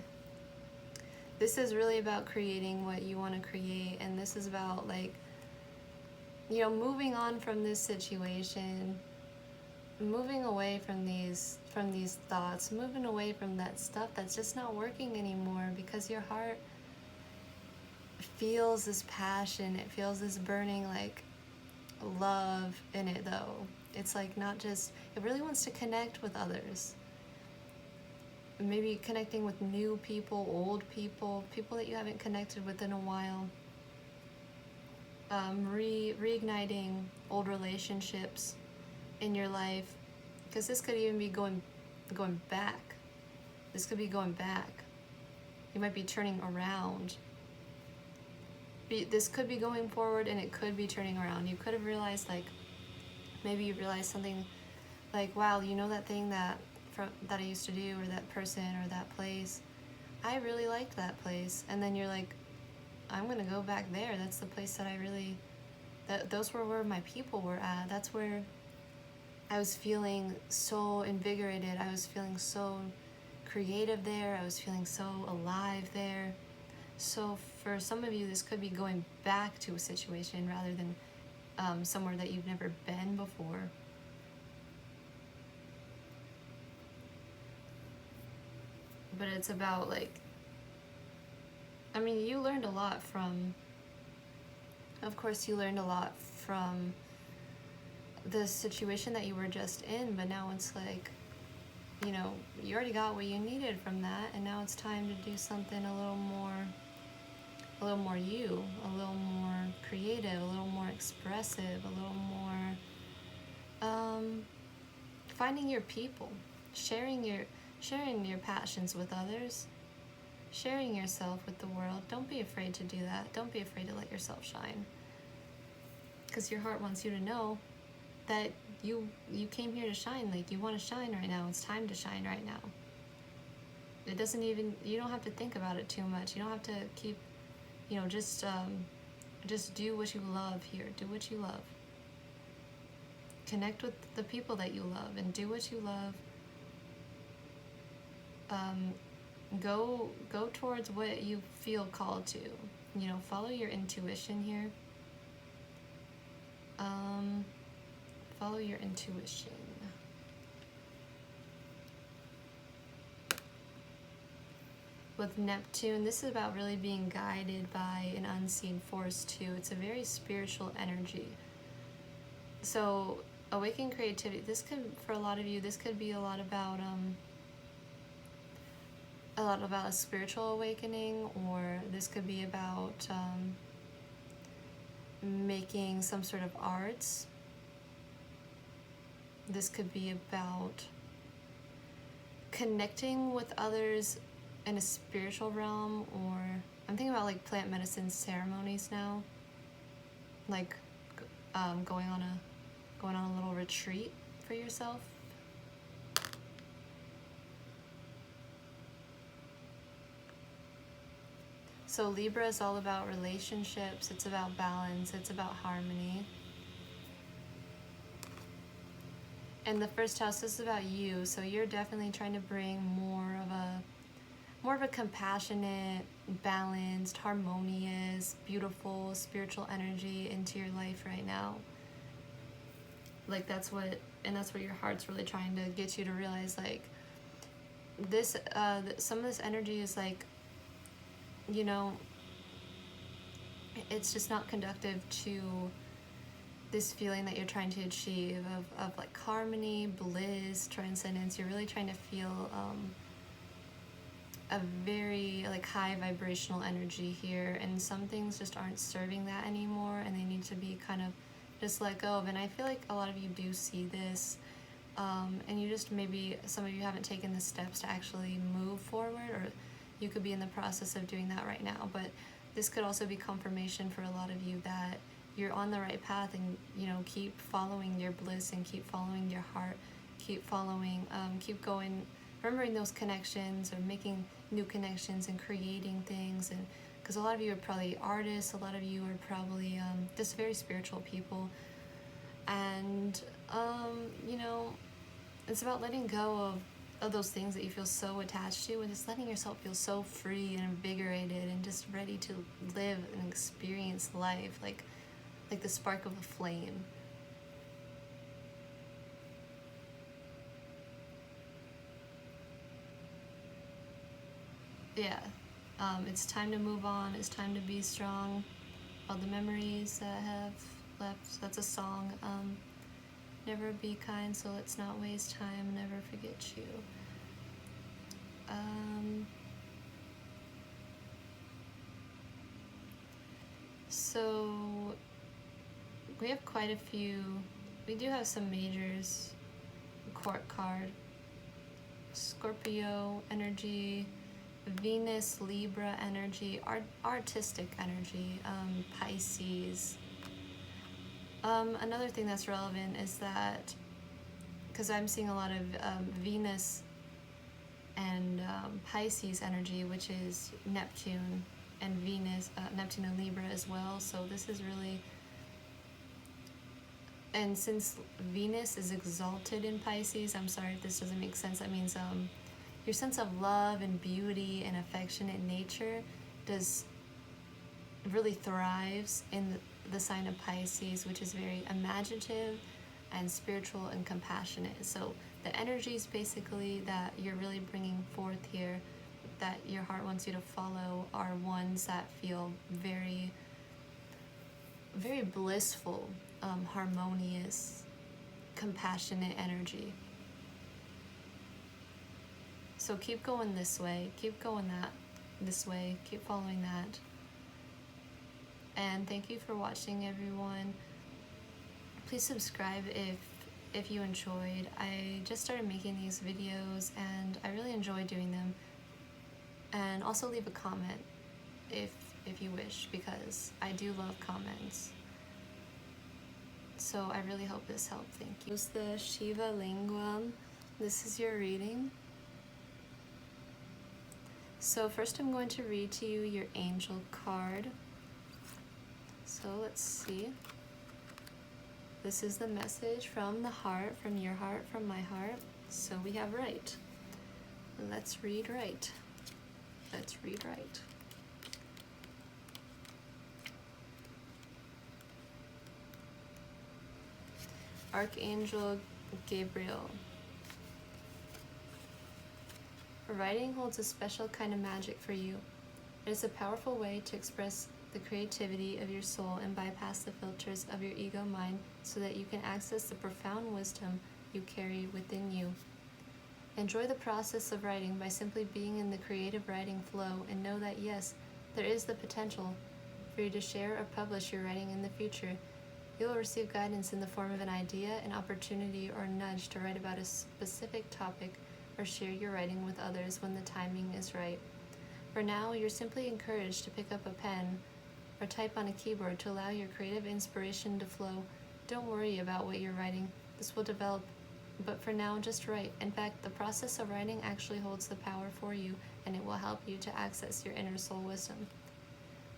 This is really about creating what you want to create, and this is about, like, you know, moving on from this situation, moving away from these thoughts, moving away from that stuff that's just not working anymore, because your heart feels this passion, it feels this burning, like, love in it, though. It's like, not just, it really wants to connect with others. Maybe connecting with new people, old people, people that you haven't connected with in a while. Reigniting old relationships in your life, because this could even be going back. This could be going back. You might be turning around. This could be going forward, and it could be turning around. You could have realized, like, maybe you realized something like, wow, you know, that thing that I used to do, or that person, or that place, I really liked that place. And then you're like, I'm gonna go back there. That's the place that I really, those were where my people were at. That's where I was feeling so invigorated. I was feeling so creative there. I was feeling so alive there. So for some of you, this could be going back to a situation rather than somewhere that you've never been before. But it's about, like, I mean, you learned a lot from, of course you learned a lot from the situation that you were just in, but now it's like, you know, you already got what you needed from that, and now it's time to do something a little more you, a little more creative, a little more expressive, a little more finding your people, sharing your passions with others, sharing yourself with the world. Don't be afraid to do that. Don't be afraid to let yourself shine, because your heart wants you to know that you came here to shine. Like, you want to shine right now. It's time to shine right now. It doesn't even, you don't have to think about it too much. You don't have to keep, you know, just do what you love here. Do what you love. Connect with the people that you love and do what you love. Go towards what you feel called to. You know, follow your intuition here. Follow your intuition. With Neptune, this is about really being guided by an unseen force too. It's a very spiritual energy. So awaken creativity. This could, for a lot of you, this could be a lot about a spiritual awakening, or this could be about making some sort of arts. This could be about connecting with others in a spiritual realm, or I'm thinking about like plant medicine ceremonies now, like going on a little retreat for yourself. So Libra is all about relationships, it's about balance, it's about harmony. And the first house, this is about you, so you're definitely trying to bring more of a compassionate, balanced, harmonious, beautiful, spiritual energy into your life right now. Like, that's what your heart's really trying to get you to realize. Like, this, some of this energy is like, you know, it's just not conductive to this feeling that you're trying to achieve of like harmony, bliss, transcendence. You're really trying to feel a very like high vibrational energy here, and some things just aren't serving that anymore, and they need to be kind of just let go of. And I feel like a lot of you do see this, and you just, maybe some of you haven't taken the steps to actually move forward, or you could be in the process of doing that right now. But this could also be confirmation for a lot of you that you're on the right path, and, you know, keep following your bliss and keep following your heart, keep following, keep going, remembering those connections, or making new connections and creating things. And because a lot of you are probably artists, a lot of you are probably just very spiritual people, and you know, it's about letting go of those things that you feel so attached to, and just letting yourself feel so free and invigorated and just ready to live and experience life, like the spark of a flame. Yeah, it's time to move on. It's time to be strong. All the memories that have left. That's a song. Never be kind, so let's not waste time. Never forget you. So we have quite a few. We do have some majors. Court card. Scorpio energy. Venus, Libra energy, artistic energy, Pisces. Another thing that's relevant is that, because I'm seeing a lot of Venus and Pisces energy, which is Neptune and Venus, Neptune and Libra as well. So this is really, and since Venus is exalted in Pisces, I'm sorry if this doesn't make sense, that means your sense of love and beauty and affectionate nature really thrives in the sign of Pisces, which is very imaginative and spiritual and compassionate. So the energies basically that you're really bringing forth here, that your heart wants you to follow, are ones that feel very, very blissful, harmonious, compassionate energy. So keep going this way, keep going this way, keep following that. And thank you for watching, everyone. Please subscribe if you enjoyed. I just started making these videos and I really enjoy doing them. And also leave a comment if you wish, because I do love comments. So I really hope this helped. Thank you. It's the Shiva Lingam. This is your reading. So first I'm going to read to you your angel card. So let's see. This is the message from the heart, from your heart, from my heart. So we have right. Let's read right. Let's read right. Archangel Gabriel. Writing holds a special kind of magic for you. It is a powerful way to express the creativity of your soul and bypass the filters of your ego mind so that you can access the profound wisdom you carry within you. Enjoy the process of writing by simply being in the creative writing flow, and know that yes, there is the potential for you to share or publish your writing in the future. You will receive guidance in the form of an idea, an opportunity, or a nudge to write about a specific topic or share your writing with others when the timing is right. For now, you're simply encouraged to pick up a pen or type on a keyboard to allow your creative inspiration to flow. Don't worry about what you're writing. This will develop, but for now, just write. In fact, the process of writing actually holds the power for you, and it will help you to access your inner soul wisdom.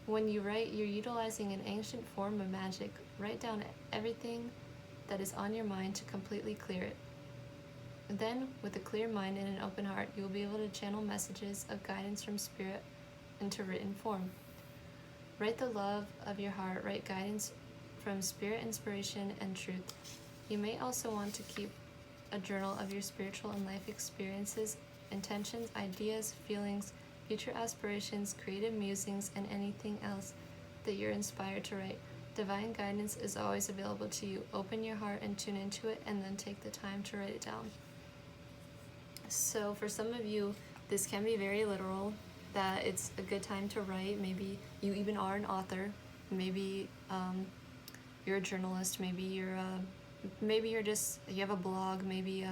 When you write, you're utilizing an ancient form of magic. Write down everything that is on your mind to completely clear it. Then, with a clear mind and an open heart, you will be able to channel messages of guidance from Spirit into written form. Write the love of your heart, write guidance from Spirit, inspiration, and truth. You may also want to keep a journal of your spiritual and life experiences, intentions, ideas, feelings, future aspirations, creative musings, and anything else that you're inspired to write. Divine guidance is always available to you. Open your heart and tune into it, and then take the time to write it down. So for some of you, this can be very literal, that it's a good time to write. Maybe you even are an author. Maybe you're a journalist. Maybe you're just, you have a blog. Maybe,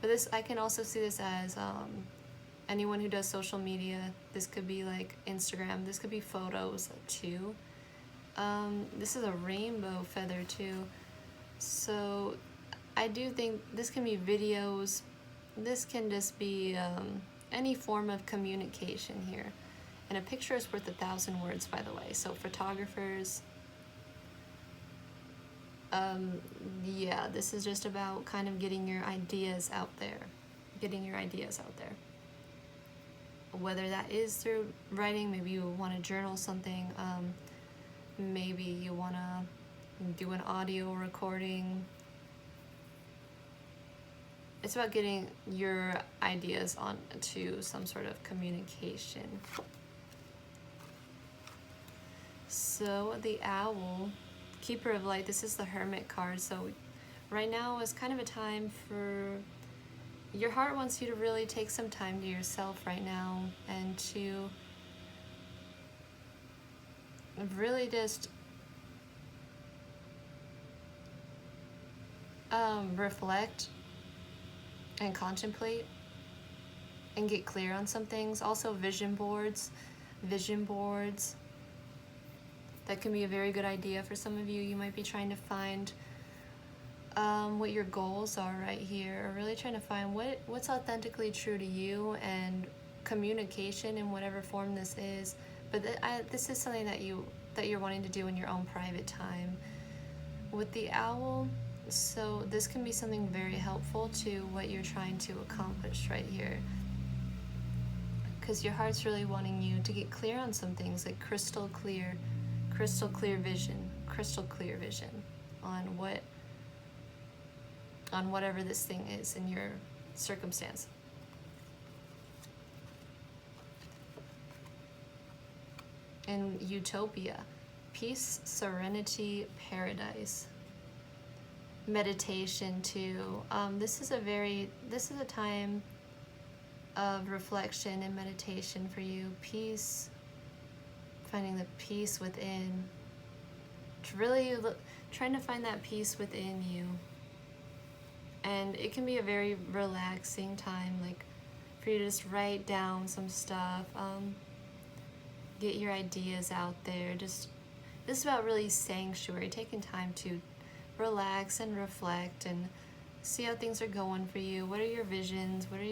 but this, I can also see this as anyone who does social media. This could be like Instagram. This could be photos too. This is a rainbow feather too. So I do think this can be videos. This can just be any form of communication here. And a picture is worth 1,000 words, by the way. So photographers, yeah, this is just about kind of getting your ideas out there. Whether that is through writing, maybe you want to journal something, maybe you want to do an audio recording. It's about getting your ideas onto some sort of communication. So the owl, keeper of light, this is the hermit card. So right now is kind of a time for, your heart wants you to really take some time to yourself right now, and to really just reflect and contemplate and get clear on some things. Also vision boards, that can be a very good idea for some of you. You might be trying to find what your goals are right here, or really trying to find what's authentically true to you, and communication in whatever form this is, but this is something that you're wanting to do in your own private time. With the owl, so this can be something very helpful to what you're trying to accomplish right here, because your heart's really wanting you to get clear on some things, like crystal clear vision on whatever this thing is in your circumstance. And utopia, peace, serenity, paradise. Meditation too. This is a time of reflection and meditation for you. Peace, finding the peace within. Really trying to find that peace within you. And it can be a very relaxing time, like for you to just write down some stuff, get your ideas out there. Just this is about really sanctuary, taking time to relax and reflect and see how things are going for you. What are your visions? What are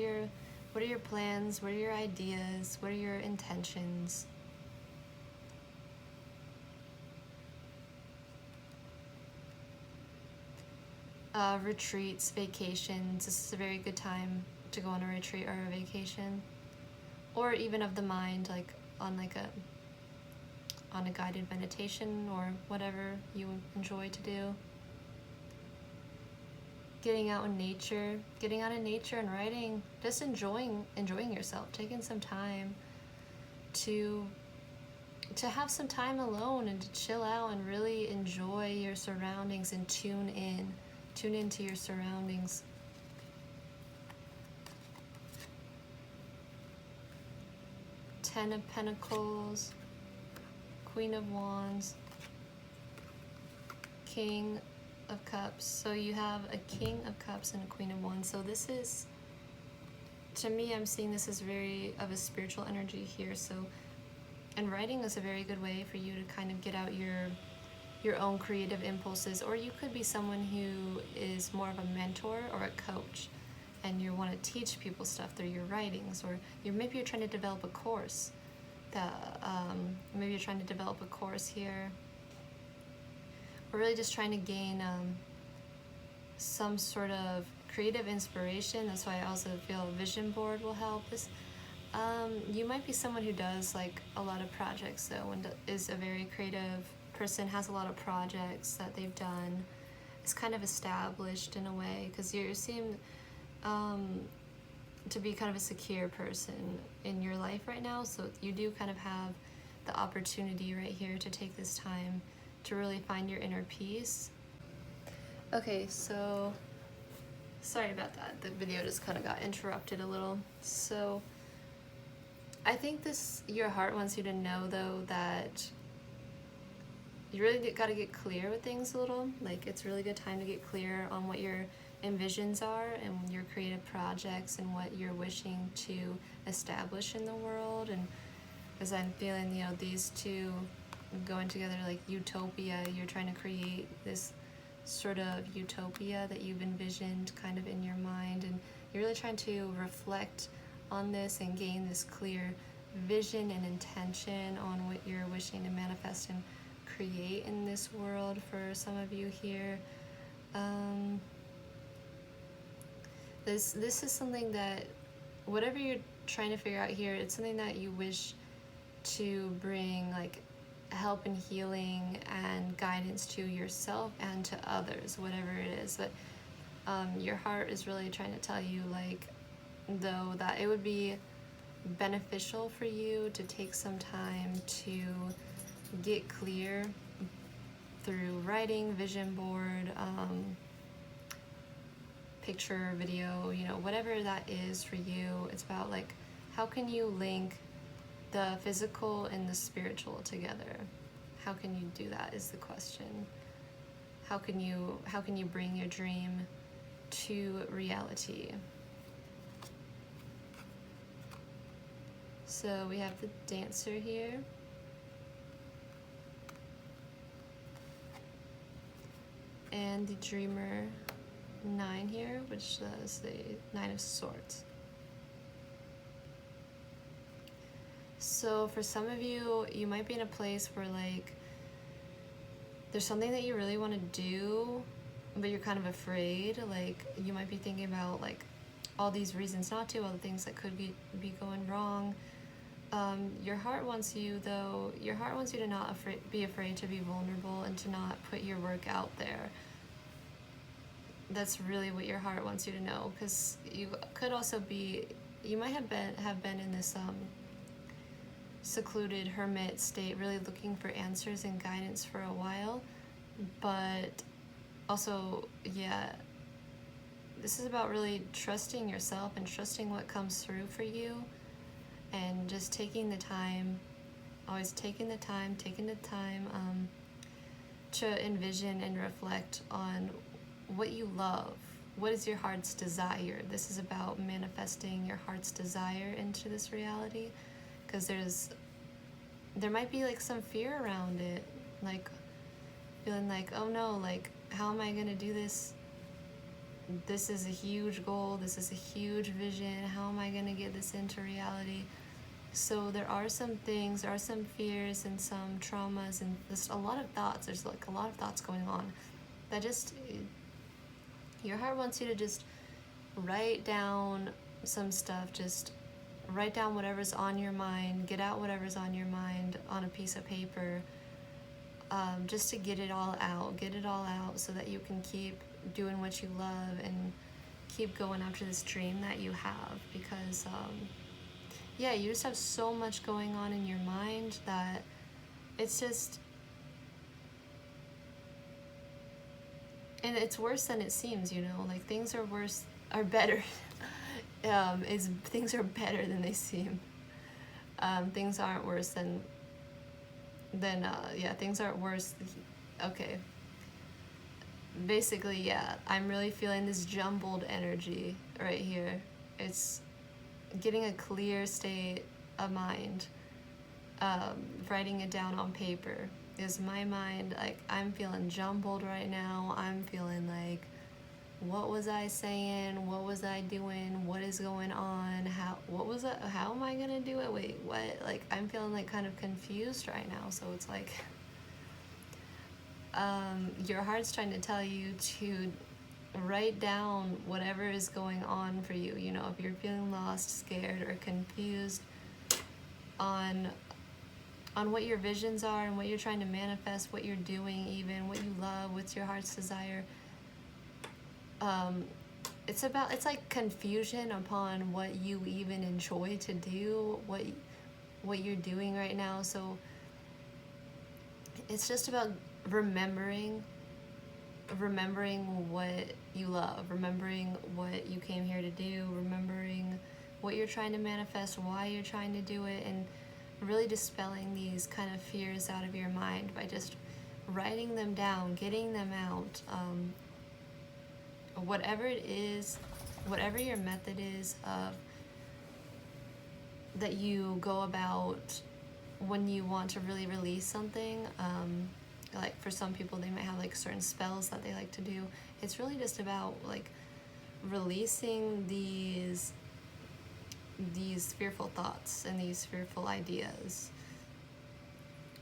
your plans? What are your ideas? What are your intentions? Retreats, vacations. This is a very good time to go on a retreat or a vacation, or even of the mind, like on a guided meditation or whatever you enjoy to do. Getting out in nature and writing, just enjoying yourself, taking some time to have some time alone and to chill out and really enjoy your surroundings and tune into your surroundings. Ten of Pentacles, Queen of Wands, King of Cups. So you have a King of Cups and a Queen of Wands. So this is, to me, I'm seeing this as very of a spiritual energy here. So, and writing is a very good way for you to kind of get out your own creative impulses. Or you could be someone who is more of a mentor or a coach, and you want to teach people stuff through your writings, or maybe you're trying to develop a course. Maybe you're trying to develop a course here. We're really just trying to gain some sort of creative inspiration. That's why I also feel a vision board will help. You might be someone who does like a lot of projects though, and is a very creative person, has a lot of projects that they've done. It's kind of established in a way, because you seem to be kind of a secure person in your life right now. So you do kind of have the opportunity right here to take this time to really find your inner peace. Okay, so sorry about that. The video just kind of got interrupted a little. So I think your heart wants you to know though that you really got to get clear with things a little. Like, it's a really good time to get clear on what your envisions are and your creative projects and what you're wishing to establish in the world. And as I'm feeling, these two going together, like utopia, you're trying to create this sort of utopia that you've envisioned kind of in your mind, and you're really trying to reflect on this and gain this clear vision and intention on what you're wishing to manifest and create in this world. For some of you here, this is something that, whatever you're trying to figure out here, it's something that you wish to bring like help and healing and guidance to yourself and to others, whatever it is. But your heart is really trying to tell you, like, though, that it would be beneficial for you to take some time to get clear through writing, vision board, picture, video, whatever that is for you. It's about like, how can you link the physical and the spiritual together? How can you do that is the question. How can you bring your dream to reality? So we have the Dancer here. And the Dreamer 9 here, which is the 9 of Swords. So for some of you, you might be in a place where like there's something that you really want to do, but you're kind of afraid. Like you might be thinking about like all these reasons not to, all the things that could be going wrong. Your heart wants you, though, your heart wants you to not be afraid to be vulnerable and to not put your work out there. That's really what your heart wants you to know, because you could also be, you might have been in this secluded hermit state, really looking for answers and guidance for a while. But also, yeah, this is about really trusting yourself and trusting what comes through for you, and just taking the time, always taking the time to envision and reflect on what you love. What is your heart's desire? This is about manifesting your heart's desire into this reality, because there might be like some fear around it, like feeling like, oh no, like how am I gonna do this? This is a huge goal, this is a huge vision, how am I gonna get this into reality? So there are some things, there are some fears and some traumas and just a lot of thoughts. There's like a lot of thoughts going on that just, your heart wants you to just write down some stuff, just write down whatever's on your mind, get out whatever's on your mind on a piece of paper, just to get it all out so that you can keep doing what you love and keep going after this dream that you have. Because yeah, you just have so much going on in your mind that it's just, and it's worse than it seems, you know, like things are better. Things are better than they seem. Things aren't worse than yeah, things aren't worse. Okay. Basically, yeah, I'm really feeling this jumbled energy right here. It's getting a clear state of mind, writing it down on paper. Is my mind, like, I'm feeling jumbled right now. I'm feeling like, what was I saying? What was I doing? What is going on? How am I gonna do it? Wait, what? Like, I'm feeling like kind of confused right now. So it's like, your heart's trying to tell you to write down whatever is going on for you. You know, if you're feeling lost, scared, or confused on what your visions are and what you're trying to manifest, what you're doing, even what you love, what's your heart's desire. It's like confusion upon what you even enjoy to do, what you're doing right now. So it's just about remembering what you love, remembering what you came here to do, remembering what you're trying to manifest, why you're trying to do it, and really dispelling these kind of fears out of your mind by just writing them down, getting them out. Whatever it is, whatever your method is of that you go about when you want to really release something. Like for some people, they might have like certain spells that they like to do. It's really just about like releasing these fearful thoughts and these fearful ideas.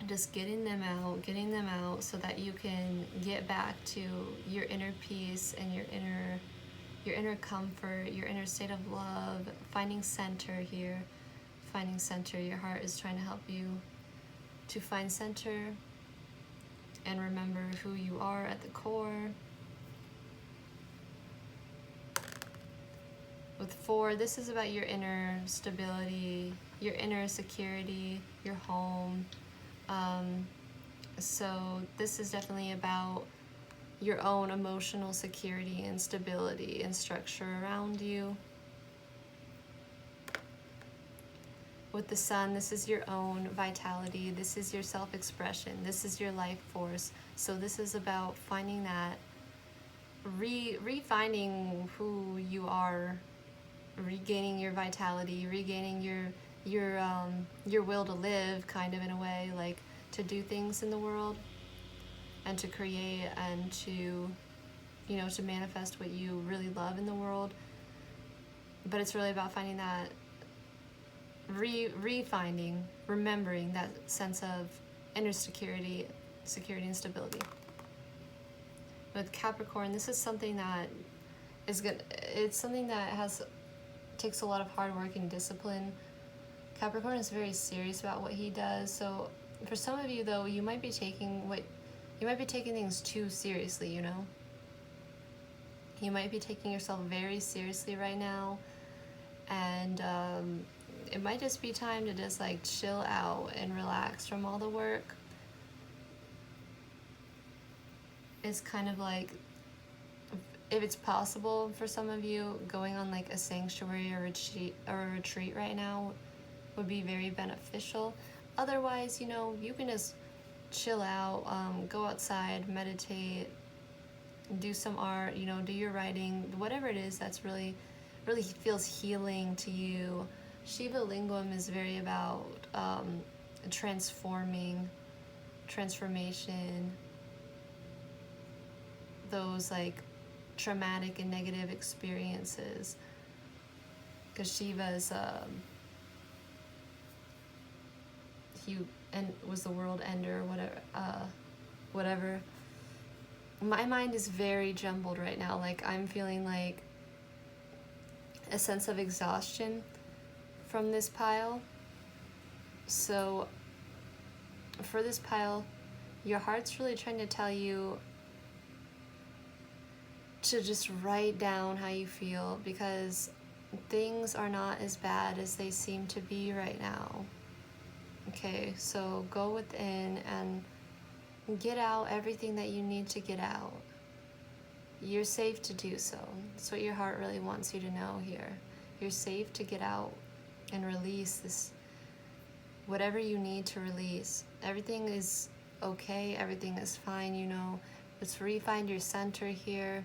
Just getting them out so that you can get back to your inner peace and your inner comfort, your inner state of love, finding center here. Finding center. Your heart is trying to help you to find center and remember who you are at the core. With 4, this is about your inner stability, your inner security, your home. So this is definitely about your own emotional security and stability and structure around you. With the Sun, this is your own vitality. This is your self-expression. This is your life force. So this is about finding that, refinding who you are, regaining your vitality, regaining your will to live, kind of, in a way, like to do things in the world and to create and to, you know, to manifest what you really love in the world. But it's really about finding that refinding, remembering that sense of inner security and stability. With Capricorn, this is something that is good. It's something that takes a lot of hard work and discipline. Capricorn is very serious about what he does. So for some of you though, you might be taking things too seriously, you know? You might be taking yourself very seriously right now, and it might just be time to just like chill out and relax from all the work. It's kind of like, if it's possible for some of you, going on like a sanctuary or a retreat right now would be very beneficial. Otherwise, you know, you can just chill out, go outside, meditate, do some art, you know, do your writing, whatever it is that's really feels healing to you. Shiva Lingam is very about transformation, those like traumatic and negative experiences, because Shiva is was the world ender, whatever. My mind is very jumbled right now. Like, I'm feeling like a sense of exhaustion from this pile. So for this pile, your heart's really trying to tell you to just write down how you feel, because things are not as bad as they seem to be right now. Okay, so go within and get out everything that you need to get out. You're safe to do so. That's what your heart really wants you to know here. You're safe to get out and release this, whatever you need to release. Everything is okay, everything is fine, you know. Let's re-find your center here.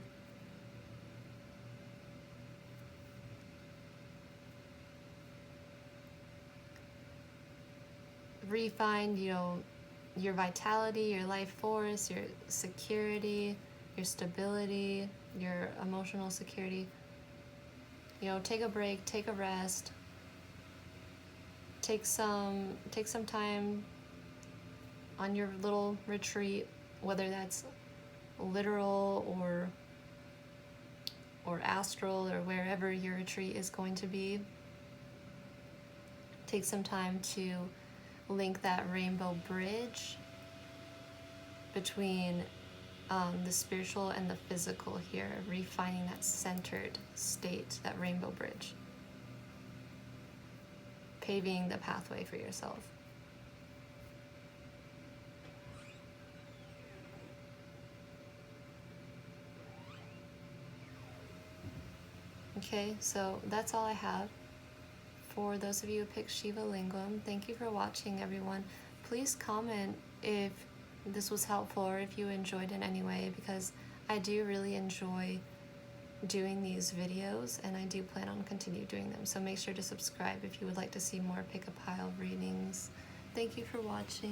Re-find, you know, your vitality, your life force, your security, your stability, your emotional security. You know, take a break, take a rest, take some time on your little retreat, whether that's literal or astral, or wherever your retreat is going to be. Take some time to link that rainbow bridge between the spiritual and the physical here, refining that centered state, that rainbow bridge, paving the pathway for yourself. Okay, so that's all I have. For those of you who picked Shiva Lingam, thank you for watching, everyone. Please comment if this was helpful or if you enjoyed in any way, because I do really enjoy doing these videos and I do plan on continue doing them. So make sure to subscribe if you would like to see more pick a pile readings. Thank you for watching.